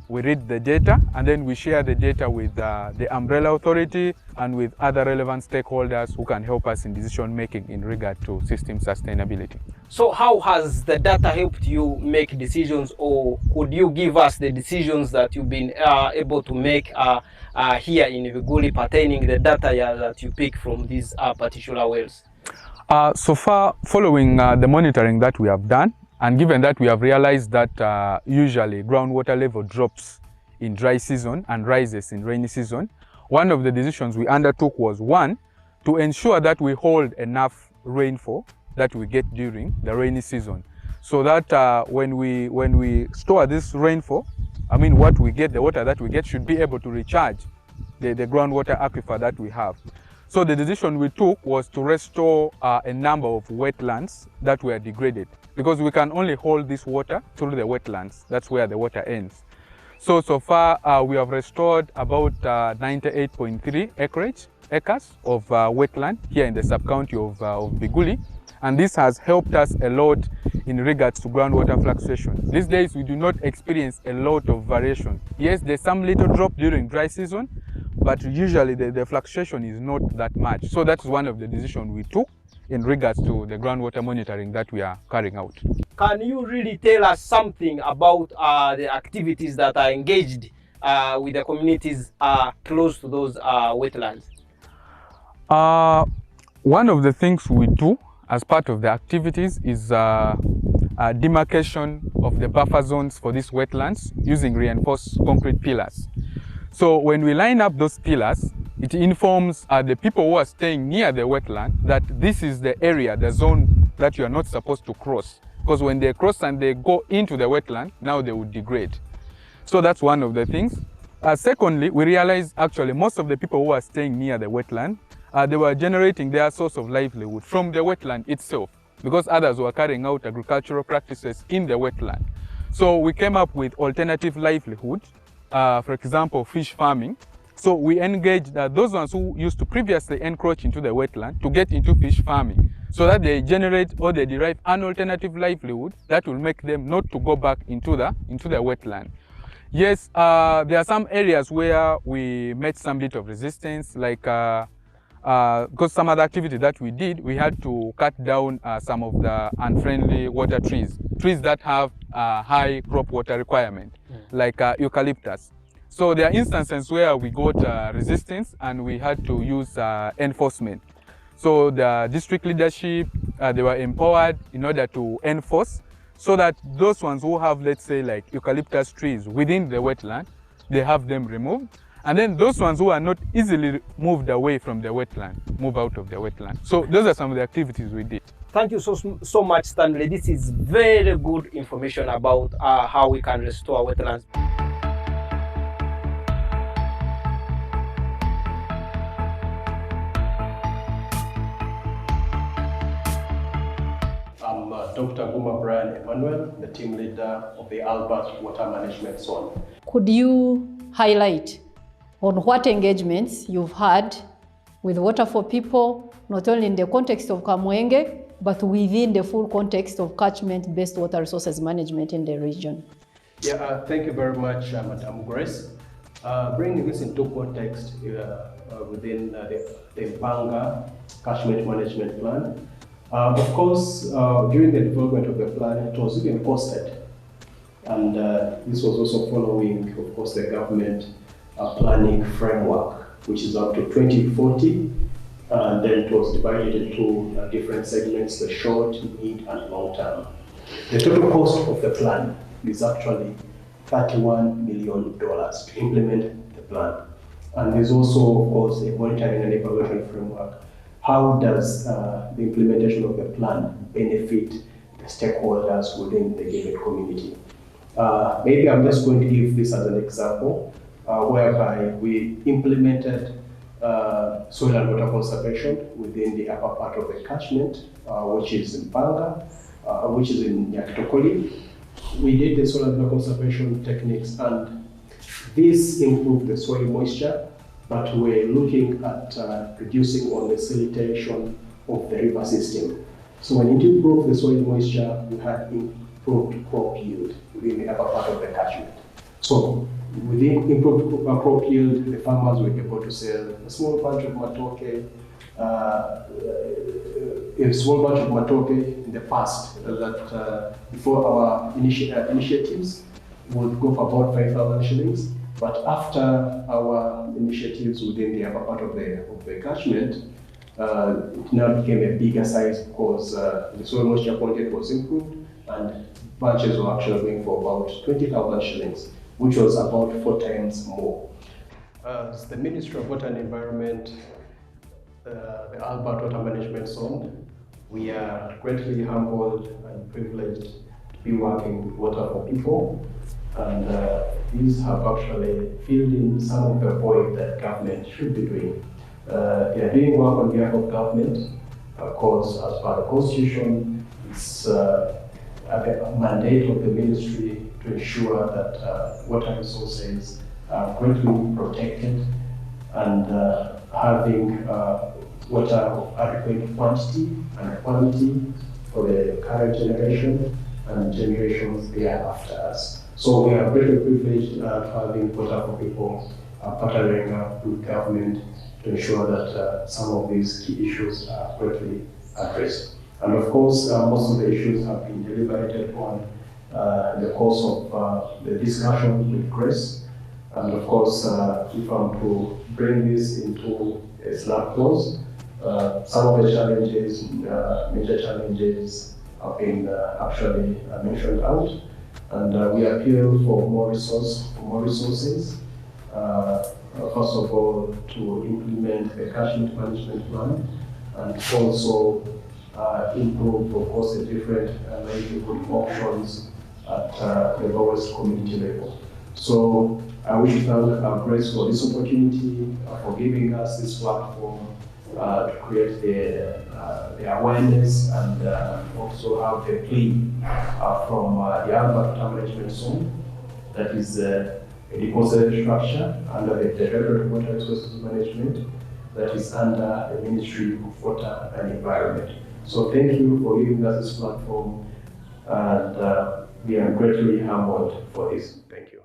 we read the data, and then we share the data with the umbrella authority and with other relevant stakeholders who can help us in decision making in regard to system sustainability. So how has the data helped you make decisions, or could you give us the decisions that you've been able to make here in Biguli pertaining the data that you pick from these particular wells? So far, following the monitoring that we have done, and given that we have realized that usually groundwater level drops in dry season and rises in rainy season, one of the decisions we undertook was, one, to ensure that we hold enough rainfall that we get during the rainy season, so that when we store this rainfall, I mean what we get, the water that we get should be able to recharge the groundwater aquifer that we have. So the decision we took was to restore a number of wetlands that were degraded, because we can only hold this water through the wetlands. That's where the water ends. So far, we have restored about 98.3 acres of wetland here in the sub-county of Biguli. And this has helped us a lot in regards to groundwater fluctuation. These days, we do not experience a lot of variation. Yes, there's some little drop during dry season, but usually the fluctuation is not that much. So that's one of the decisions we took in regards to the groundwater monitoring that we are carrying out. Can you really tell us something about the activities that are engaged with the communities close to those wetlands? One of the things we do as part of the activities is demarcation of the buffer zones for these wetlands using reinforced concrete pillars. So when we line up those pillars, it informs the people who are staying near the wetland that this is the area, the zone that you are not supposed to cross. Because when they cross and they go into the wetland, now they would degrade. So that's one of the things. Secondly, we realized actually most of the people who are staying near the wetland, they were generating their source of livelihood from the wetland itself, because others were carrying out agricultural practices in the wetland. So we came up with alternative livelihood, for example, fish farming. So we engaged those ones who used to previously encroach into the wetland to get into fish farming, so that they generate or they derive an alternative livelihood that will make them not to go back into the wetland. Yes, there are some areas where we met some bit of resistance, like because some other activity that we did, we had to cut down some of the unfriendly water trees that have high crop water requirement, like eucalyptus. So there are instances where we got resistance and we had to use enforcement. So the district leadership, they were empowered in order to enforce, so that those ones who have, let's say, like eucalyptus trees within the wetland, they have them removed. And then those ones who are not easily moved away from the wetland, move out of the wetland. So those are some of the activities we did. Thank you so much, Stanley. This is very good information about how we can restore wetlands. Dr. Guma Brian Emmanuel, the team leader of the Albert Water Management Zone. Could you highlight on what engagements you've had with Water for People, not only in the context of Kamwenge, but within the full context of catchment-based water resources management in the region? Yeah, thank you very much, Madam Grace. Bringing this into context within the Mpanga Catchment Management Plan. Of course, during the development of the plan, it was even costed. And this was also following, of course, the government planning framework, which is up to 2040. And then it was divided into different segments, the short, mid, and long term. The total cost of the plan is actually $31 million to implement the plan. And there's also, of course, a monitoring and evaluation framework. How does the implementation of the plan benefit the stakeholders within the given community? Maybe I'm just going to give this as an example, whereby we implemented soil and water conservation within the upper part of the catchment, which is in Mpanga, which is in Nyakitokoli. We did the soil and water conservation techniques, and this improved the soil moisture, but we're looking at reducing on the sanitation of the river system. So when it improved the soil moisture, we had improved crop yield within the upper part of the catchment. So with the improved crop yield, the farmers were able to sell a small bunch of matoke, in the past, that before our initiatives would go for about 5,000 shillings. But after our initiatives within the upper part of the catchment, it now became a bigger size because the soil moisture content was improved, and bunches were actually going for about 20,000 shillings, which was about 4 times more. As the Ministry of Water and Environment, the Albert Water Management Zone, we are greatly humbled and privileged to be working with Water for People. And these have actually filled in some of the void that government should be doing. They are doing work on behalf of government, of course, as per the Constitution. It's a mandate of the ministry to ensure that water resources are greatly protected and having water of adequate quantity and quality for the current generation and generations thereafter us. So we are very privileged having Water for People partnering up with government to ensure that some of these key issues are greatly addressed. And of course, most of the issues have been deliberated on in the course of the discussion with Grace. And of course, if I'm to bring this into a snap close, some of the challenges, major challenges, have been actually mentioned out. And we appeal for more resources. First of all, to implement the catchment management plan, and also improve, of course, the different livelihood options at the lowest community level. So I wish to thank Grace for this opportunity, for giving us this platform to create the awareness and also have the plea from the Albert Water Management Zone, that is a deposit structure under the Directorate of Water Resources Management, that is under the Ministry of Water and Environment. So thank you for giving us this platform, and we are greatly humbled for this. Thank you.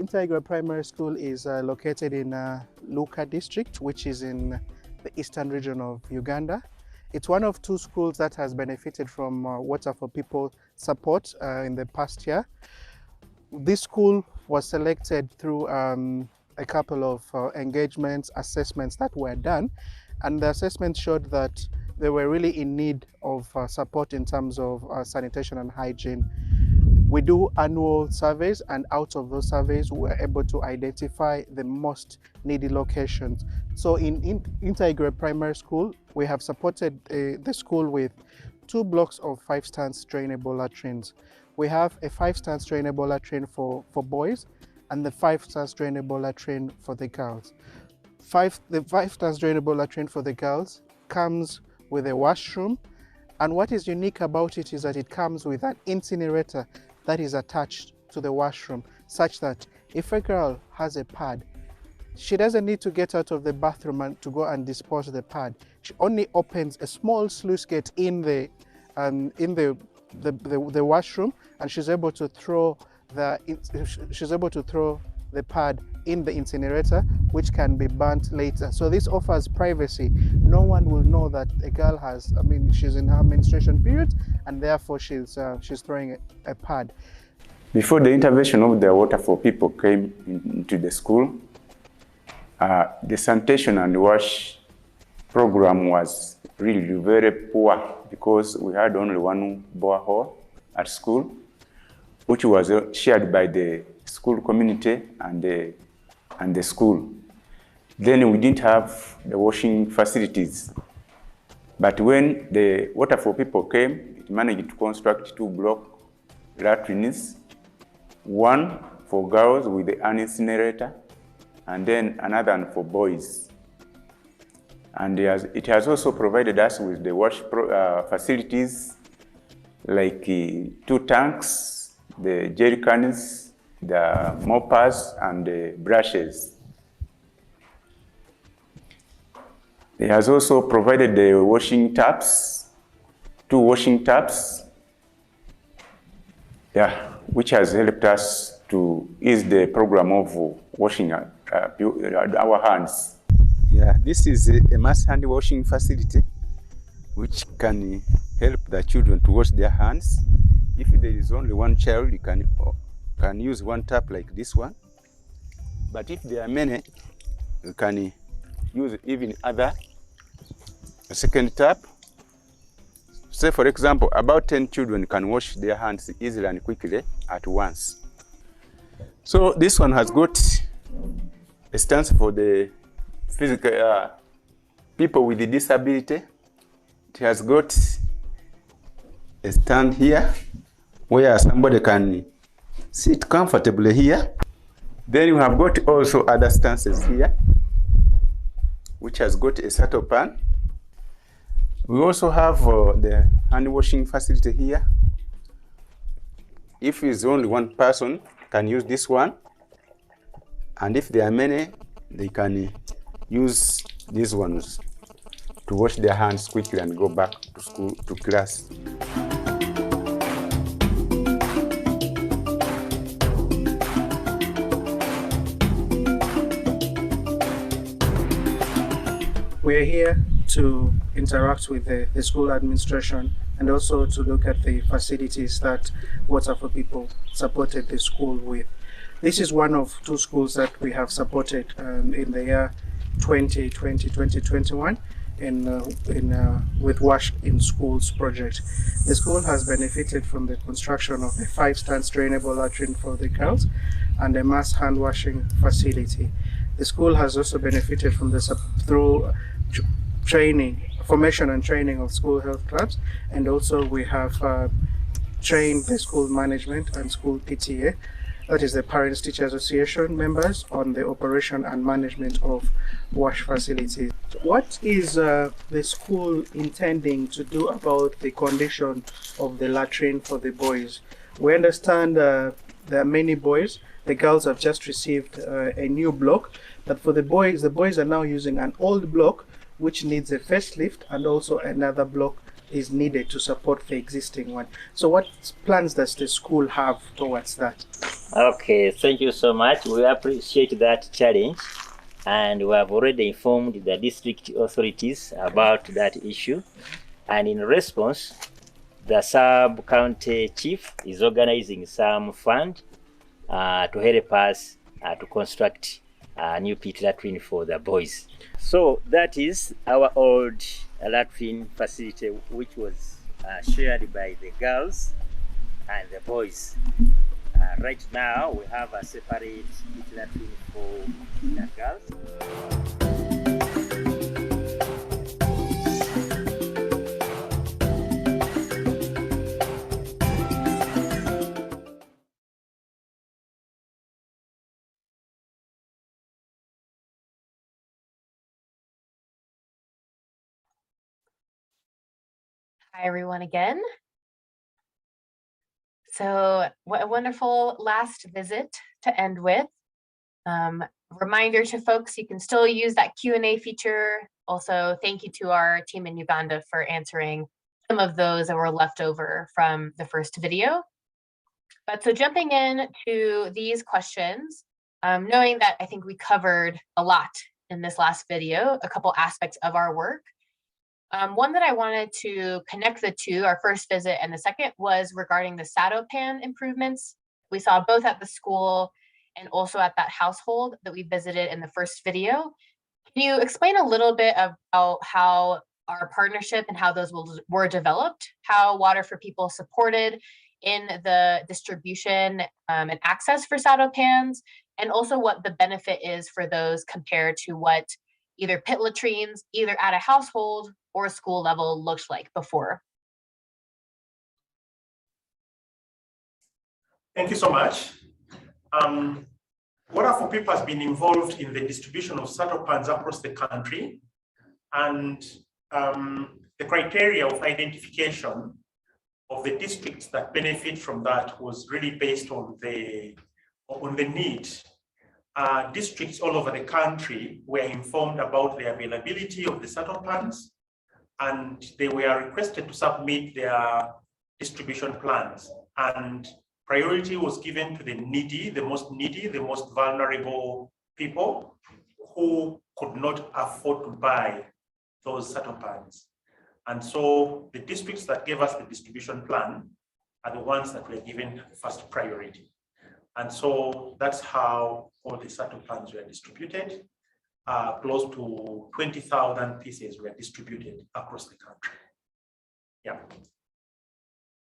Tiger Primary School is located in Luka district, which is in the eastern region of Uganda. It's one of 2 schools that has benefited from Water for People support in the past year. This school was selected through a couple of engagements, assessments that were done, and the assessment showed that they were really in need of support in terms of sanitation and hygiene. We do annual surveys, and out of those surveys, we were able to identify the most needy locations. So in Inter-Igwe Primary School, we have supported the school with 2 blocks of 5-stance drainable latrines. We have a 5-stance drainable latrine for boys and the 5-stance drainable latrine for the girls. The 5-stance drainable latrine for the girls comes with a washroom, and what is unique about it is that it comes with an incinerator that is attached to the washroom, such that if a girl has a pad, she doesn't need to get out of the bathroom and to go and dispose of the pad. She only opens a small sluice gate in the washroom, and she's able to throw the pad in the incinerator, which can be burnt later. So this offers privacy. No one will know that a girl has, she's in her menstruation period, and therefore she's throwing a pad. Before the intervention of the Water for People came into the school, the sanitation and wash program was really very poor, because we had only one borehole at school, which was shared by the school community and the school. Then we didn't have the washing facilities. But when the Water for People came, it managed to construct 2 block latrines, one for girls with an incinerator, and then another one for boys. And it has also provided us with the wash facilities, like 2 tanks, the jerry cans, the moppers, and the brushes. It has also provided the washing taps, 2 washing taps, which has helped us to ease the program of washing our hands. This is a mass hand washing facility, which can help the children to wash their hands. If there is only one child, you can use one tap like this one. But if there are many, you can use even a second tap. Say, for example, about 10 children can wash their hands easily and quickly at once. So this one has got a stance for the physical people with the disability. It has got a stand here where somebody can sit comfortably here. Then you have got also other stances here, which has got a saddle pan. We also have the hand washing facility here. If it's only one person, can use this one. And if there are many, they can use these ones to wash their hands quickly and go back to school, to class. We're here to interact with the school administration and also to look at the facilities that Water for People supported the school with. This is one of 2 schools that we have supported in the year 2020-2021 with Wash in Schools project. The school has benefited from the construction of a 5-stance drainable latrine for the girls and a mass hand washing facility. The school has also benefited from through formation and training of school health clubs, and also we have trained the school management and school PTA, that is the Parents Teacher Association members, on the operation and management of wash facilities. What is the school intending to do about the condition of the latrine for the boys? We understand there are many boys. The girls have just received a new block, but for the boys are now using an old block which needs a facelift, and also another block is needed to support the existing one. So what plans does the school have towards that? Okay, thank you so much. We appreciate that challenge, and we have already informed the district authorities about that issue. And in response, the sub-county chief is organizing some fund to help us to construct a new pit latrine for the boys. So that is our old latrine facility which was shared by the girls and the boys. Right now we have a separate latrine for the girls. Hi, everyone again. So what a wonderful last visit to end with. Reminder to folks, you can still use that Q&A feature. Also, thank you to our team in Uganda for answering some of those that were left over from the first video. But so jumping in to these questions, knowing that I think we covered a lot in this last video, a couple aspects of our work. One that I wanted to connect the two, our first visit and the second, was regarding the Satopan improvements we saw both at the school and also at that household that we visited in the first video. Can you explain a little bit about how our partnership and how those were developed, how Water for People supported in the distribution and access for Satopans, and also what the benefit is for those compared to what either pit latrines, either at a household or school level looked like before? Thank you so much. Water for People has been involved in the distribution of Satopans across the country, and the criteria of identification of the districts that benefit from that was really based on the need. Districts all over the country were informed about the availability of the Satopans, and they were requested to submit their distribution plans. And priority was given to the needy, the most vulnerable people who could not afford to buy those Satopans. And so the districts that gave us the distribution plan are the ones that were given first priority. And so that's how all the Satopans were distributed. Close to 20,000 pieces were distributed across the country. Yeah.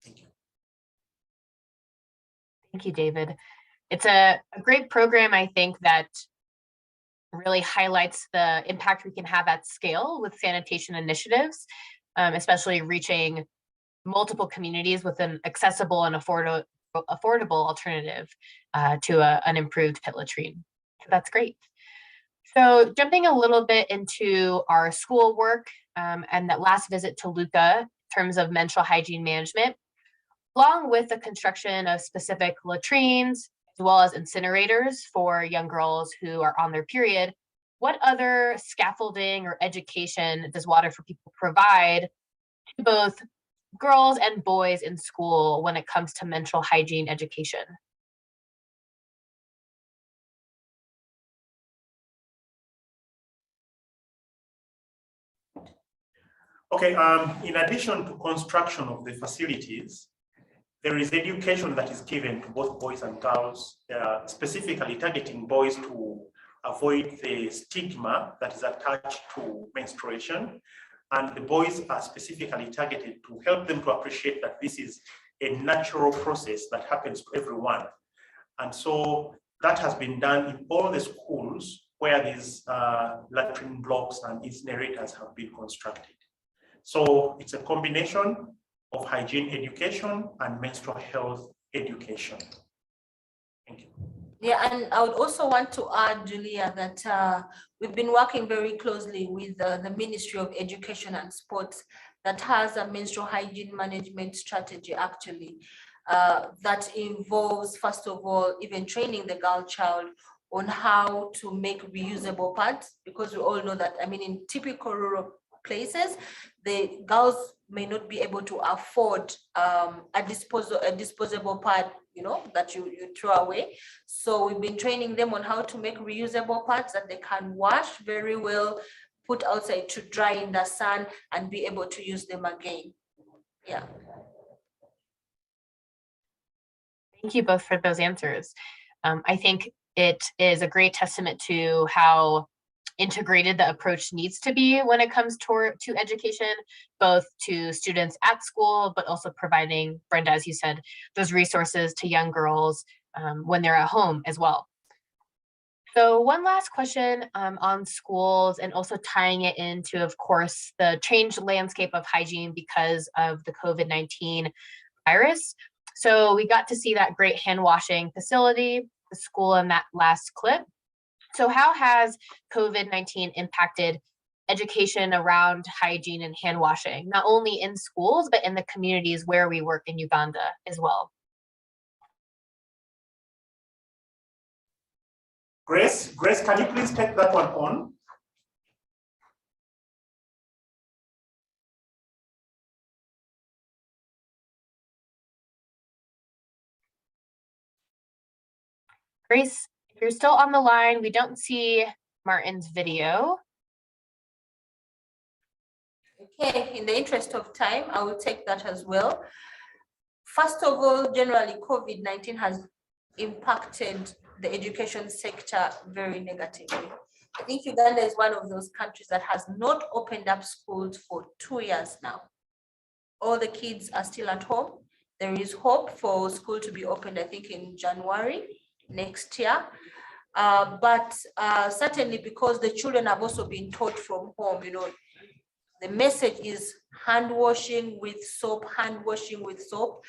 Thank you. Thank you, David. It's a great program, I think, that really highlights the impact we can have at scale with sanitation initiatives, especially reaching multiple communities with an accessible and affordable alternative to an improved pit latrine. So that's great. So jumping a little bit into our school work and that last visit to Luca in terms of menstrual hygiene management, along with the construction of specific latrines, as well as incinerators for young girls who are on their period, what other scaffolding or education does Water for People provide to both girls and boys in school when it comes to menstrual hygiene education? Okay, in addition to construction of the facilities, there is education that is given to both boys and girls, specifically targeting boys to avoid the stigma that is attached to menstruation. And the boys are specifically targeted to help them to appreciate that this is a natural process that happens to everyone. And so that has been done in all the schools where these latrine blocks and incinerators have been constructed. So it's a combination of hygiene education and menstrual health education. Thank you. Yeah, and I would also want to add, Julia, that we've been working very closely with the Ministry of Education and Sports that has a menstrual hygiene management strategy, actually, that involves, first of all, even training the girl child on how to make reusable pads, because we all know that, I mean, in typical rural places, the girls may not be able to afford a disposable pad, you know, that you throw away. So we've been training them on how to make reusable pads that they can wash very well, put outside to dry in the sun, and be able to use them again. Yeah. Thank you both for those answers. I think it is a great testament to how integrated the approach needs to be when it comes to education, both to students at school, but also providing, Brenda, as you said, those resources to young girls when they're at home as well. So one last question on schools, and also tying it into, of course, the changed landscape of hygiene because of the COVID-19 virus. So we got to see that great hand washing facility, the school in that last clip. So how has COVID-19 impacted education around hygiene and hand washing, not only in schools, but in the communities where we work in Uganda as well? Grace, can you please take that one on? Grace, if you're still on the line, we don't see Martin's video. Okay, in the interest of time, I will take that as well. First of all, generally, COVID-19 has impacted the education sector very negatively. I think Uganda is one of those countries that has not opened up schools for 2 years now. All the kids are still at home. There is hope for school to be opened, I think, in January next year. But certainly because the children have also been taught from home, you know, the message is hand washing with soap, hand washing with soap.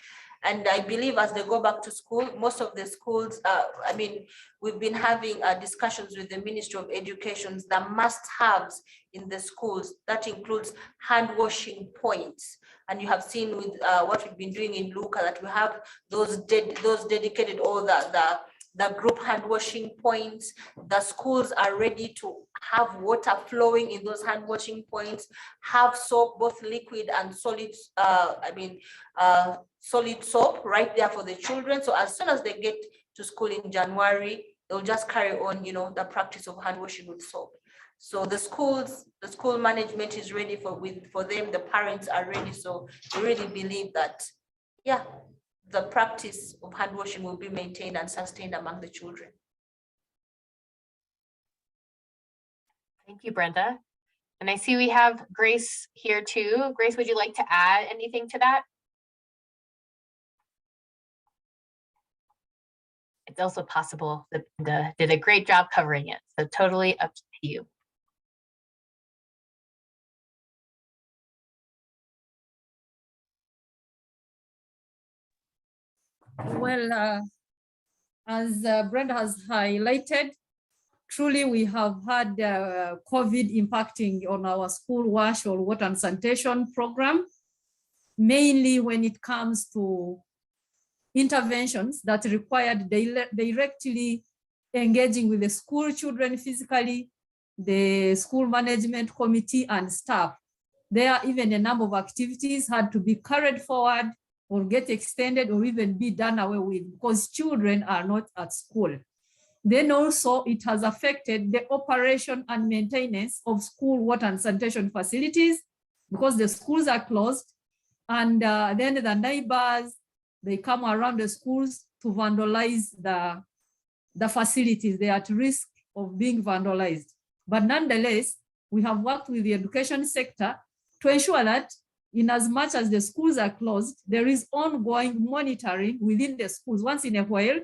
And I believe as they go back to school, most of the schools, I mean, we've been having discussions with the Ministry of Education, the must-haves in the schools. That includes hand washing points. And you have seen with what we've been doing in Luka that we have those dedicated, all the group hand washing points. The schools are ready to have water flowing in those hand washing points, have soap, both liquid and solid, solid soap right there for the children. So as soon as they get to school in January, they'll just carry on, you know, the practice of hand washing with soap. So the school management is ready for them, the parents are ready. So we really believe that, yeah, the practice of hand washing will be maintained and sustained among the children. Thank you, Brenda. And I see we have Grace here too. Grace, would you like to add anything to that? It's also possible that Brenda did a great job covering it. So totally up to you. Well, as Brenda has highlighted, truly we have had COVID impacting on our school wash or water and sanitation program, mainly when it comes to interventions that required directly engaging with the school children physically, the school management committee and staff. There are even a number of activities had to be carried forward or get extended or even be done away with because children are not at school. Then also it has affected the operation and maintenance of school water and sanitation facilities because the schools are closed, and then the neighbors, they come around the schools to vandalize the facilities. They are at risk of being vandalized. But nonetheless, we have worked with the education sector to ensure that in as much as the schools are closed, there is ongoing monitoring within the schools. Once in a while,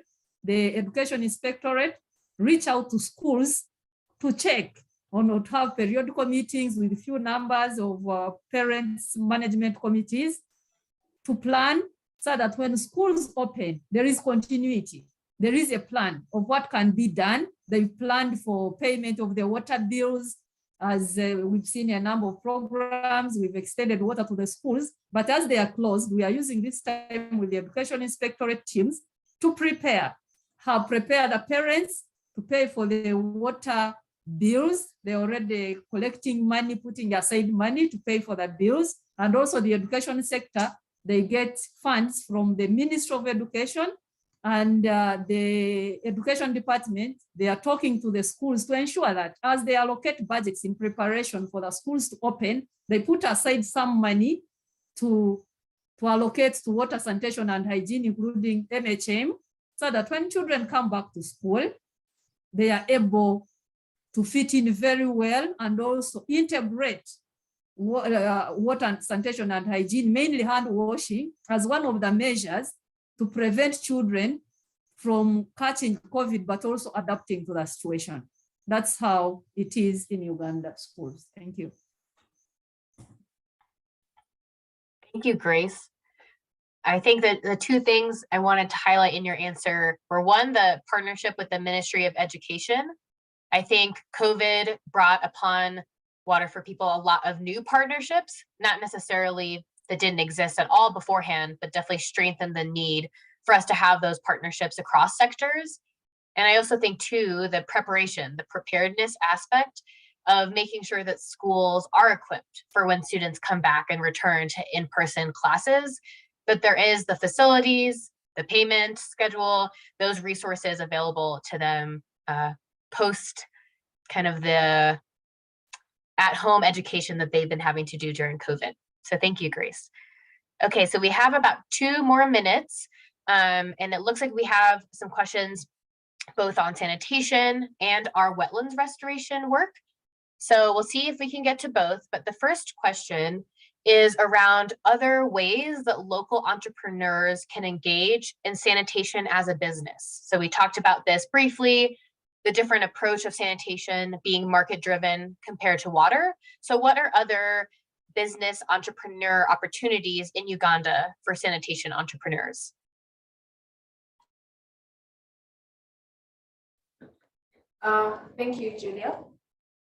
the Education Inspectorate reach out to schools to check or to have periodical meetings with few numbers of parents management committees to plan so that when schools open, there is continuity. There is a plan of what can be done. They've planned for payment of the water bills. As we've seen a number of programs, we've extended water to the schools, but as they are closed, we are using this time with the Education Inspectorate teams to prepare the parents to pay for the water bills. They're already collecting money, putting aside money to pay for the bills. And also the education sector, they get funds from the Ministry of Education and the education department. They are talking to the schools to ensure that as they allocate budgets in preparation for the schools to open, they put aside some money to allocate to water, sanitation and hygiene, including MHM, so that when children come back to school, they are able to fit in very well and also integrate water and sanitation and hygiene, mainly hand washing, as one of the measures to prevent children from catching COVID, but also adapting to the situation. That's how it is in Uganda schools. Thank you. Thank you, Grace. I think that the two things I wanted to highlight in your answer were, one, the partnership with the Ministry of Education. I think COVID brought upon Water for People a lot of new partnerships, not necessarily that didn't exist at all beforehand, but definitely strengthened the need for us to have those partnerships across sectors. And I also think too, the preparation, the preparedness aspect of making sure that schools are equipped for when students come back and return to in-person classes, that there is the facilities, the payment schedule, those resources available to them post kind of the at-home education that they've been having to do during COVID. So thank you, Grace. Okay, so we have about 2 more minutes, and it looks like we have some questions both on sanitation and our wetlands restoration work. So we'll see if we can get to both, but the first question is around other ways that local entrepreneurs can engage in sanitation as a business. So we talked about this briefly, the different approach of sanitation being market-driven compared to water. So what are other business entrepreneur opportunities in Uganda for sanitation entrepreneurs? Thank you, Julia.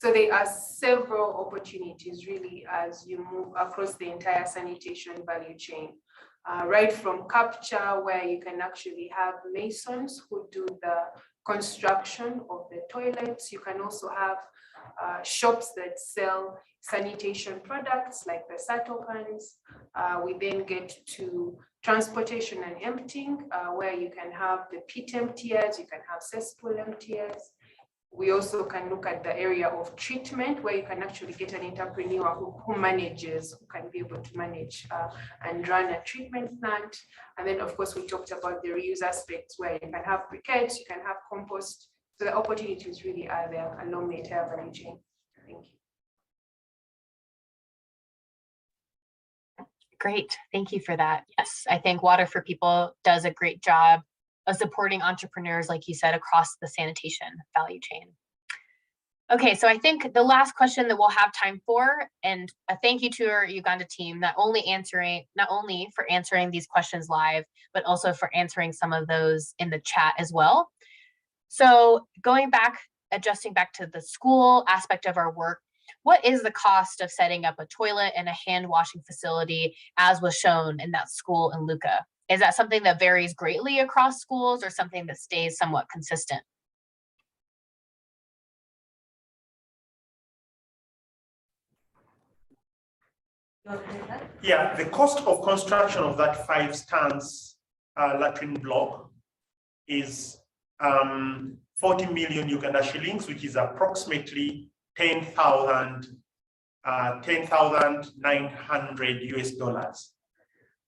So there are several opportunities really as you move across the entire sanitation value chain. Right from capture, where you can actually have masons who do the construction of the toilets. You can also have shops that sell sanitation products like the sato pans. We then get to transportation and emptying, where you can have the pit emptiers, you can have cesspool emptiers. We also can look at the area of treatment, where you can actually get an entrepreneur who manages, who can be able to manage and run a treatment plant. And then, of course, we talked about the reuse aspects, where you can have briquettes, you can have compost. So the opportunities really are there along the entire value chain. Thank you. Great, thank you for that. Yes, I think Water for People does a great job of supporting entrepreneurs, like you said, across the sanitation value chain. Okay, so I think the last question that we'll have time for, and a thank you to our Uganda team, not only for answering these questions live, but also for answering some of those in the chat as well. So going back, adjusting back to the school aspect of our work, what is the cost of setting up a toilet and a hand washing facility, as was shown in that school in Luka? Is that something that varies greatly across schools or something that stays somewhat consistent? Yeah, the cost of construction of that 5 stands latrine block is 40 million Uganda shillings, which is approximately 10,900 US dollars.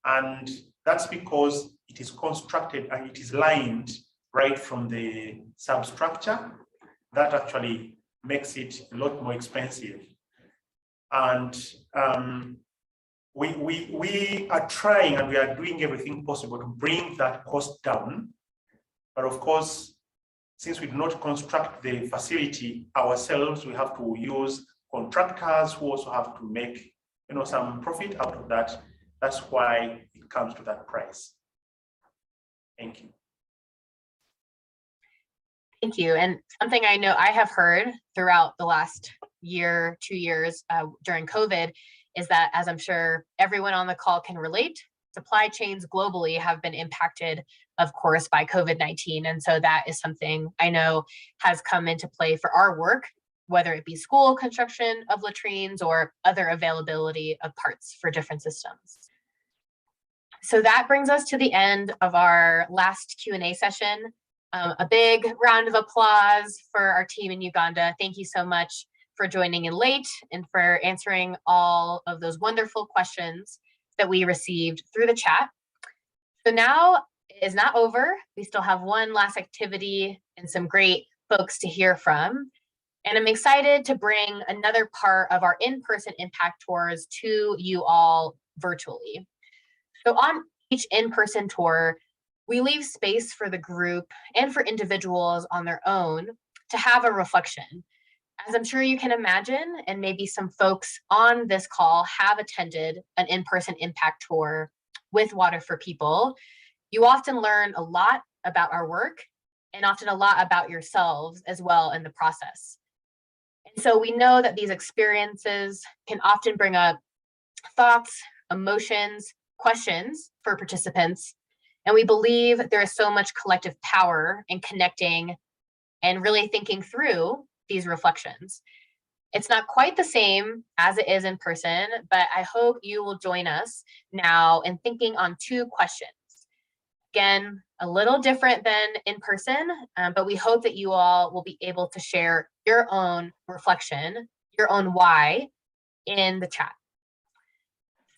And that's because it is constructed and it is lined right from the substructure. That actually makes it a lot more expensive. And we are trying and we are doing everything possible to bring that cost down. But of course, since we do not construct the facility ourselves, we have to use contractors who also have to make some profit out of that. That's why it comes to that price. Thank you. Thank you. And something I know I have heard throughout the last year, 2 years during COVID is that, as I'm sure everyone on the call can relate, supply chains globally have been impacted, of course, by COVID-19. And so that is something I know has come into play for our work, whether it be school construction of latrines or other availability of parts for different systems. So that brings us to the end of our last Q&A session. A big round of applause for our team in Uganda. Thank you so much for joining in late and for answering all of those wonderful questions that we received through the chat. So now it is not over. We still have one last activity and some great folks to hear from. And I'm excited to bring another part of our in-person impact tours to you all virtually. So on each in-person tour, we leave space for the group and for individuals on their own to have a reflection. As I'm sure you can imagine, and maybe some folks on this call have attended an in-person impact tour with Water for People, you often learn a lot about our work and often a lot about yourselves as well in the process. And so we know that these experiences can often bring up thoughts, emotions, questions for participants. And we believe there is so much collective power in connecting and really thinking through these reflections. It's not quite the same as it is in person, but I hope you will join us now in thinking on two questions. Again, a little different than in person, but we hope that you all will be able to share your own reflection, your own why in the chat.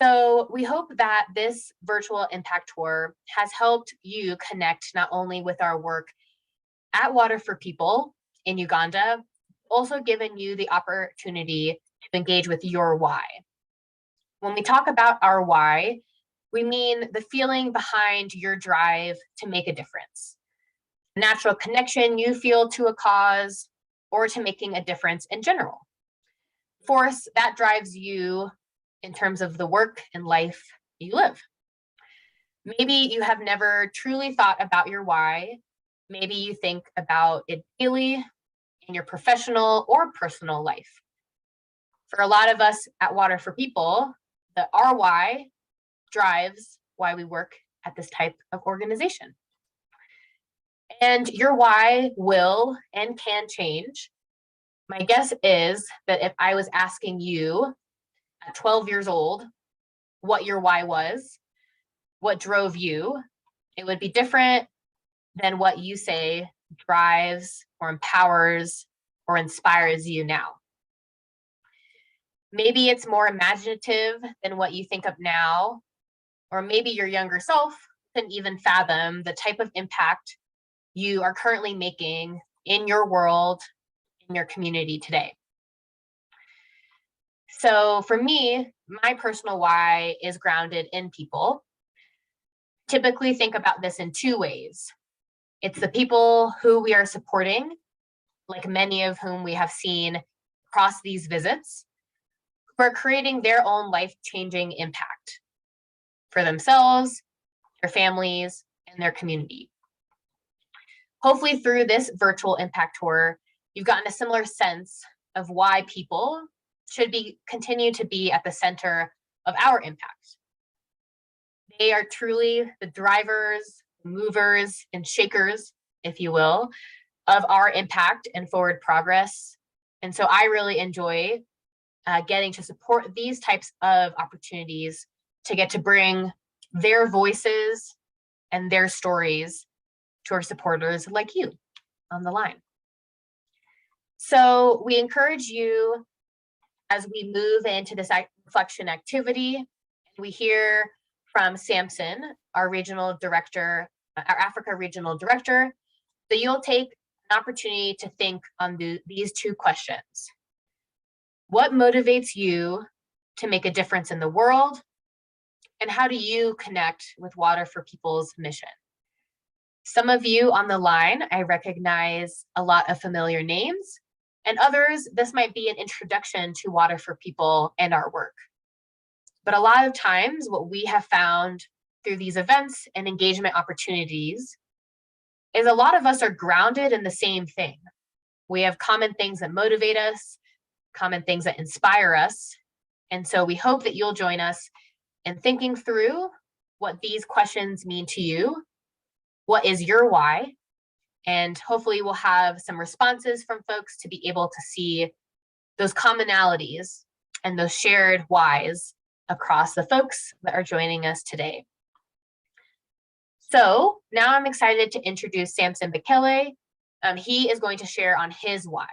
So we hope that this virtual impact tour has helped you connect not only with our work at Water for People in Uganda, also given you the opportunity to engage with your why. When we talk about our why, we mean the feeling behind your drive to make a difference, natural connection you feel to a cause, or to making a difference in general. Force that drives you in terms of the work and life you live. Maybe you have never truly thought about your why. Maybe you think about it daily in your professional or personal life. For a lot of us at Water for People, the our why drives why we work at this type of organization. And your why will and can change. My guess is that if I was asking you at 12 years old what your why was, what drove you, it would be different than what you say drives or empowers or inspires you now. Maybe it's more imaginative than what you think of now, or maybe your younger self can even fathom the type of impact you are currently making in your world, in your community today. So for me, my personal why is grounded in people. Typically think about this in two ways. It's the people who we are supporting, like many of whom we have seen across these visits, who are creating their own life-changing impact for themselves, their families, and their community. Hopefully through this virtual impact tour, you've gotten a similar sense of why people should continue to be at the center of our impact. They are truly the drivers, movers, and shakers, if you will, of our impact and forward progress. And so I really enjoy getting to support these types of opportunities to get to bring their voices and their stories to our supporters like you on the line. So we encourage you as we move into this reflection activity, we hear from Samson, our regional director, our Africa regional director, that you'll take an opportunity to think on these two questions. What motivates you to make a difference in the world? And how do you connect with Water for People's mission? Some of you on the line, I recognize a lot of familiar names, and others, this might be an introduction to Water for People and our work. But a lot of times what we have found through these events and engagement opportunities is a lot of us are grounded in the same thing. We have common things that motivate us, common things that inspire us. And so we hope that you'll join us in thinking through what these questions mean to you. What is your why? And hopefully we'll have some responses from folks to be able to see those commonalities and those shared whys across the folks that are joining us today. So now I'm excited to introduce Samson Bekele. He is going to share on his why.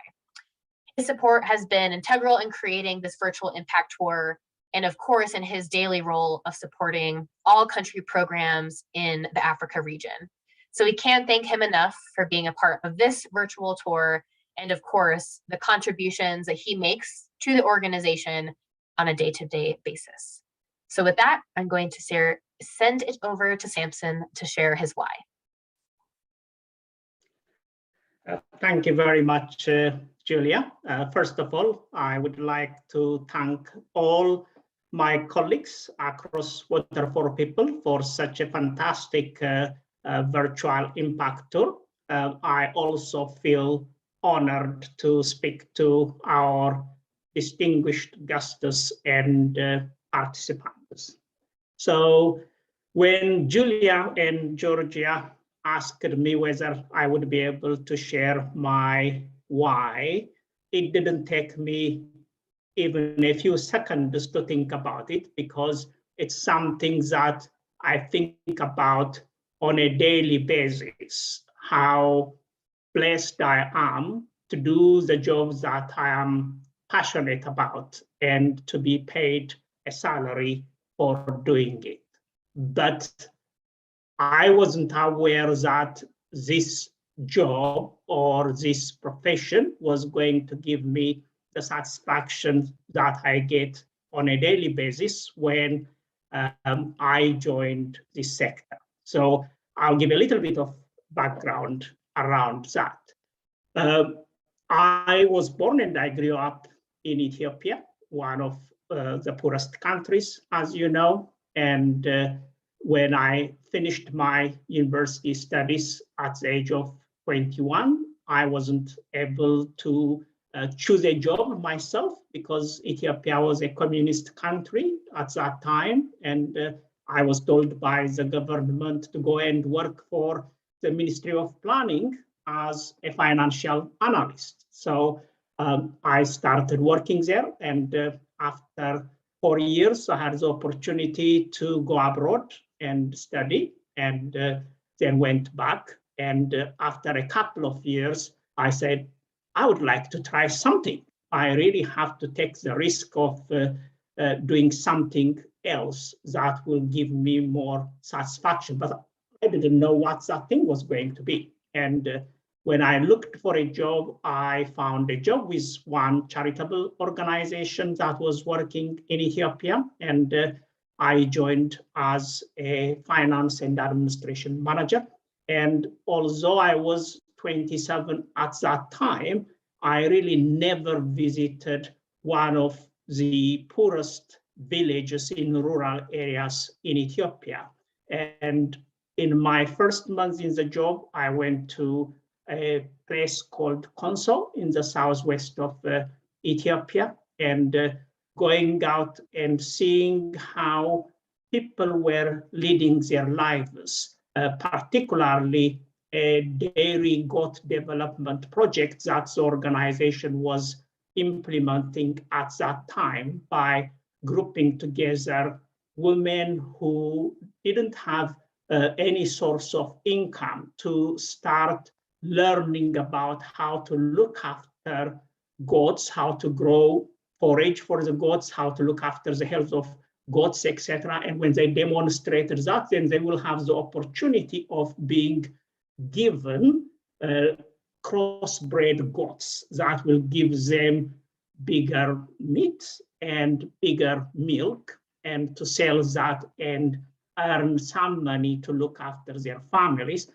His support has been integral in creating this virtual impact tour, and of course in his daily role of supporting all country programs in the Africa region. So we can't thank him enough for being a part of this virtual tour and of course, the contributions that he makes to the organization on a day-to-day basis. So with that, I'm going to send it over to Samson to share his why. Thank you very much, Julia. First of all, I would like to thank all my colleagues across Water for People for such a fantastic virtual impact tour. I also feel honored to speak to our distinguished guests and participants. So when Julia and Georgia asked me whether I would be able to share my why, it didn't take me even a few seconds to think about it, because it's something that I think about on a daily basis, how blessed I am to do the jobs that I am passionate about and to be paid a salary for doing it. But I wasn't aware that this job or this profession was going to give me the satisfaction that I get on a daily basis when I joined this sector. So I'll give a little bit of background around that. I was born and I grew up in Ethiopia, one of the poorest countries, as you know. And when I finished my university studies at the age of 21, I wasn't able to choose a job myself because Ethiopia was a communist country at that time. And I was told by the government to go and work for the Ministry of Planning as a financial analyst. So I started working there, and after 4 years, I had the opportunity to go abroad and study, and then went back. And after a couple of years, I said, I would like to try something. I really have to take the risk of doing something else that will give me more satisfaction. But I didn't know what that thing was going to be. And when I looked for a job, I found a job with one charitable organization that was working in Ethiopia, and I joined as a finance and administration manager. And although I was 27 at that time, I really never visited one of the poorest villages in rural areas in Ethiopia. And in my first month in the job, I went to a place called Konso in the southwest of Ethiopia, and going out and seeing how people were leading their lives, particularly a dairy goat development project that the organization was implementing at that time by grouping together women who didn't have any source of income to start learning about how to look after goats, how to grow forage for the goats, how to look after the health of goats, etc. And when they demonstrated that, then they will have the opportunity of being given crossbred goats that will give them bigger meat and bigger milk, and to sell that and earn some money to look after their families.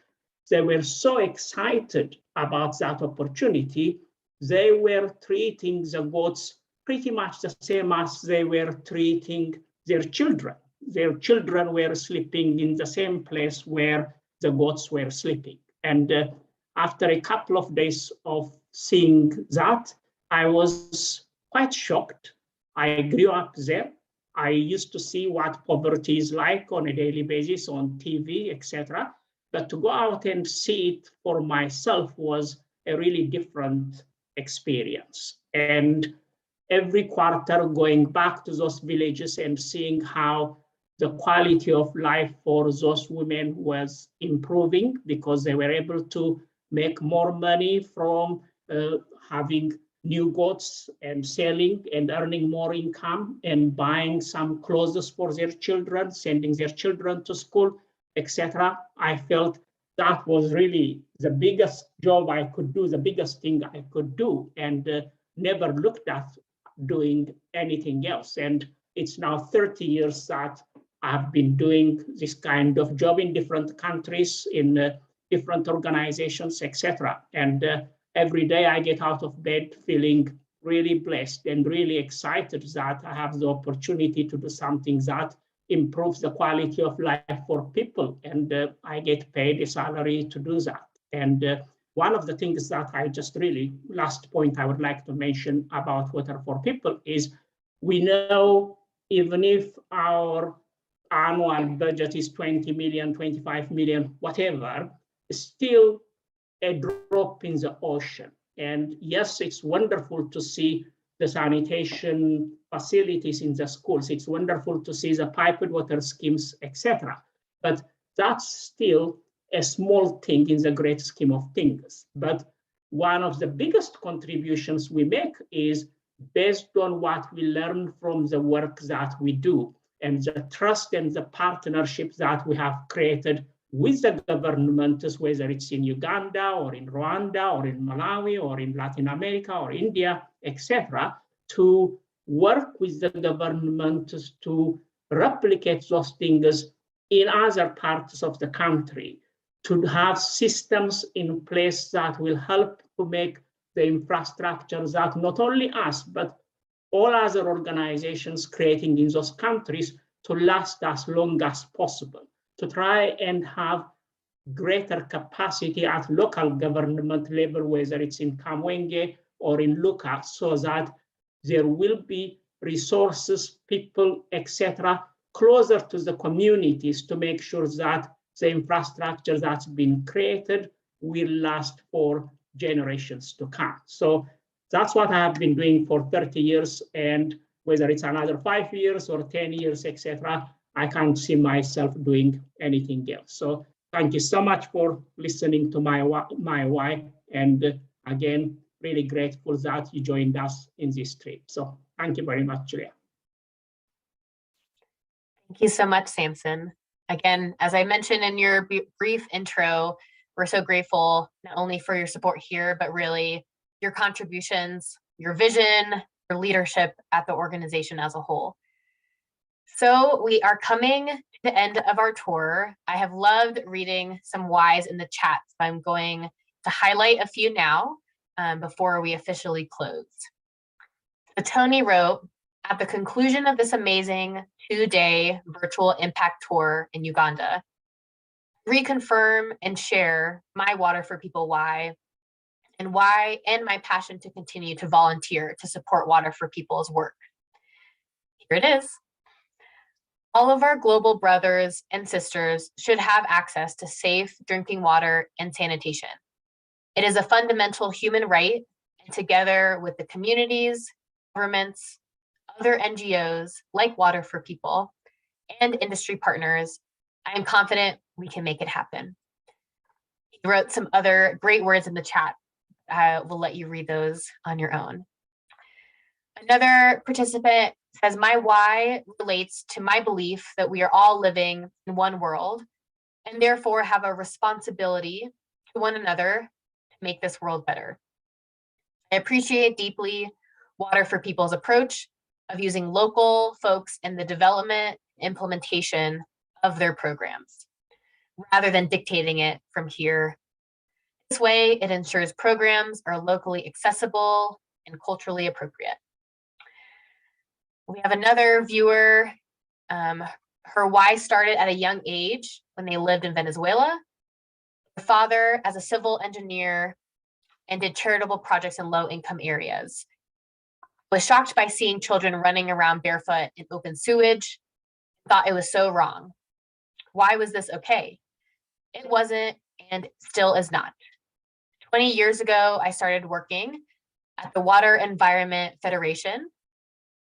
They were so excited about that opportunity, they were treating the goats pretty much the same as they were treating their children. Their children were sleeping in the same place where the goats were sleeping. And after a couple of days of seeing that, I was quite shocked. I grew up there. I used to see what poverty is like on a daily basis on TV, etc. But to go out and see it for myself was a really different experience. And every quarter going back to those villages and seeing how the quality of life for those women was improving because they were able to make more money from having new goats and selling and earning more income and buying some clothes for their children, sending their children to school, etc. I felt that was really the biggest job I could do, the biggest thing I could do, and never looked at doing anything else. And it's now 30 years that I've been doing this kind of job in different countries, in different organizations, etc. And every day I get out of bed feeling really blessed and really excited that I have the opportunity to do something that improves the quality of life for people, and I get paid a salary to do that. And one of the things that I just really, last point I would like to mention about Water for People is, we know even if our annual budget is 20 million, 25 million, whatever, still a drop in the ocean. And yes, it's wonderful to see the sanitation facilities in the schools. It's wonderful to see the piped water schemes, etc. But that's still a small thing in the great scheme of things. But one of the biggest contributions we make is based on what we learn from the work that we do, and the trust and the partnership that we have created with the governments, whether it's in Uganda or in Rwanda or in Malawi or in Latin America or India, etc., to work with the governments to replicate those things in other parts of the country, to have systems in place that will help to make the infrastructure that not only us, but all other organizations creating in those countries to last as long as possible, to try and have greater capacity at local government level, whether it's in Kamwenge or in Luka, so that there will be resources, people, etc., closer to the communities to make sure that the infrastructure that's been created will last for generations to come. So that's what I have been doing for 30 years, and whether it's another 5 years or 10 years, etc., I can't see myself doing anything else. So thank you so much for listening to my why, and again, really grateful that you joined us in this trip. So thank you very much, Julia. Thank you so much, Samson. Again, as I mentioned in your brief intro, we're so grateful not only for your support here, but really your contributions, your vision, your leadership at the organization as a whole. So we are coming to the end of our tour. I have loved reading some whys in the chat, so I'm going to highlight a few now before we officially close. So Tony wrote, at the conclusion of this amazing 2-day virtual impact tour in Uganda, reconfirm and share my Water for People why, and my passion to continue to volunteer to support Water for People's work. Here it is. All of our global brothers and sisters should have access to safe drinking water and sanitation. It is a fundamental human right, and together with the communities, governments, other NGOs like Water for People, and industry partners, I am confident we can make it happen. He wrote some other great words in the chat. I will let you read those on your own. Another participant says, my why relates to my belief that we are all living in one world and therefore have a responsibility to one another to make this world better. I appreciate deeply Water for People's approach of using local folks in the development and implementation of their programs, rather than dictating it from here. This way, it ensures programs are locally accessible and culturally appropriate. We have another viewer. Her why started at a young age when they lived in Venezuela. Her father as a civil engineer and did charitable projects in low-income areas. Was shocked by seeing children running around barefoot in open sewage, thought it was so wrong. Why was this okay? It wasn't and still is not. 20 years ago, I started working at the Water Environment Federation,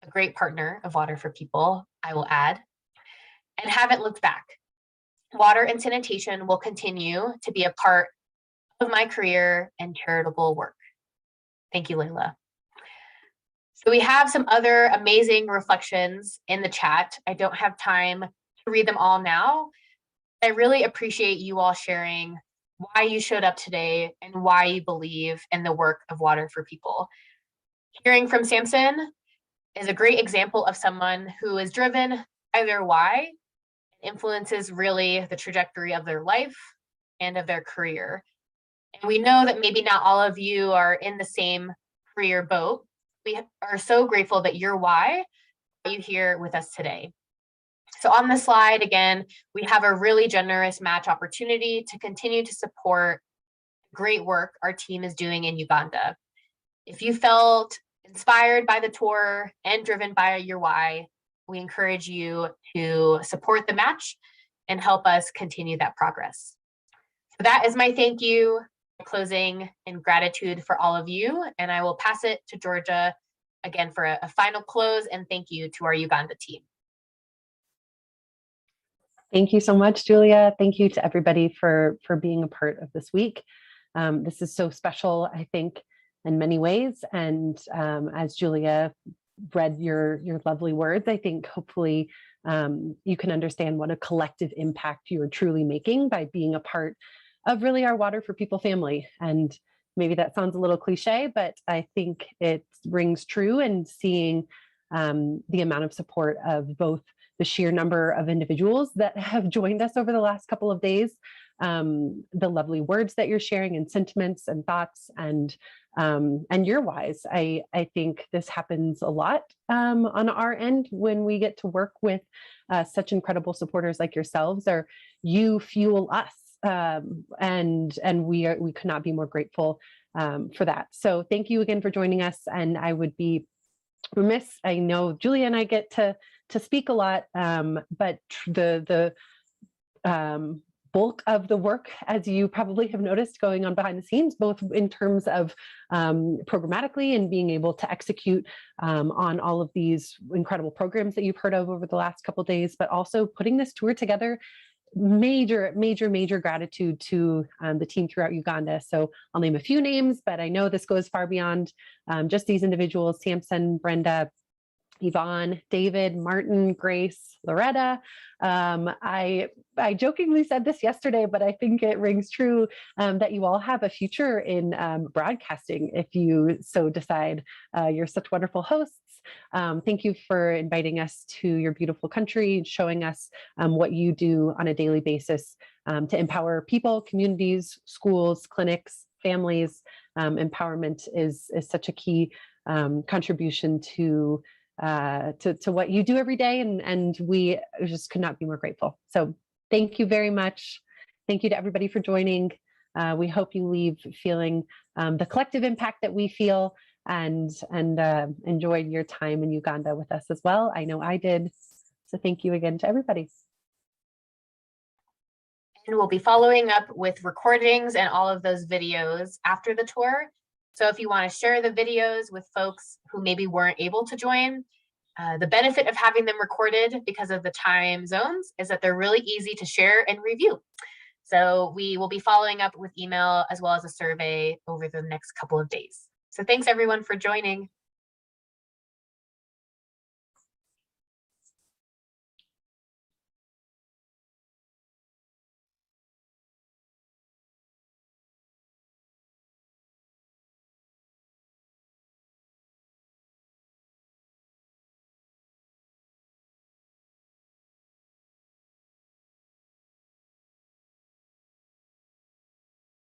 a great partner of Water for People, I will add, and haven't looked back. Water and sanitation will continue to be a part of my career and charitable work. Thank you, Layla. So we have some other amazing reflections in the chat. I don't have time to read them all now. I really appreciate you all sharing why you showed up today, and why you believe in the work of Water for People. Hearing from Samson is a great example of someone who is driven by their why, influences really the trajectory of their life and of their career. And we know that maybe not all of you are in the same career boat. We are so grateful that your why are you here with us today. So on this slide, again, we have a really generous match opportunity to continue to support great work our team is doing in Uganda. If you felt inspired by the tour and driven by your why, we encourage you to support the match and help us continue that progress. So that is my thank you, closing, and gratitude for all of you. And I will pass it to Georgia again for a final close, and thank you to our Uganda team. Thank you so much, Julia. Thank you to everybody for being a part of this week. This is so special, I think, in many ways. And as Julia read your lovely words, I think hopefully you can understand what a collective impact you're truly making by being a part of really our Water for People family. And maybe that sounds a little cliche, but I think it rings true, and seeing the amount of support of both the sheer number of individuals that have joined us over the last couple of days, the lovely words that you're sharing, and sentiments and thoughts, and your whys. I think this happens a lot on our end when we get to work with such incredible supporters like yourselves, or you fuel us. And we could not be more grateful for that. So thank you again for joining us. And I would be remiss, I know Julia and I get to speak a lot, but the bulk of the work, as you probably have noticed, going on behind the scenes, both in terms of programmatically and being able to execute on all of these incredible programs that you've heard of over the last couple of days, but also putting this tour together. Major gratitude to the team throughout Uganda. So I'll name a few names, but I know this goes far beyond just these individuals: Samson, Brenda, Yvonne, David, Martin, Grace, Loretta. I jokingly said this yesterday, but I think it rings true that you all have a future in broadcasting if you so decide. You're such wonderful hosts. Thank you for inviting us to your beautiful country, showing us what you do on a daily basis to empower people, communities, schools, clinics, families. Empowerment is such a key contribution to what you do every day, and we just could not be more grateful. So thank you very much. Thank you to everybody for joining. We hope you leave feeling the collective impact that we feel, and enjoyed your time in Uganda with us as well. I know I did. So thank you again to everybody. And we'll be following up with recordings and all of those videos after the tour. So if you want to share the videos with folks who maybe weren't able to join, the benefit of having them recorded because of the time zones is that they're really easy to share and review. So we will be following up with email as well as a survey over the next couple of days. So thanks everyone for joining.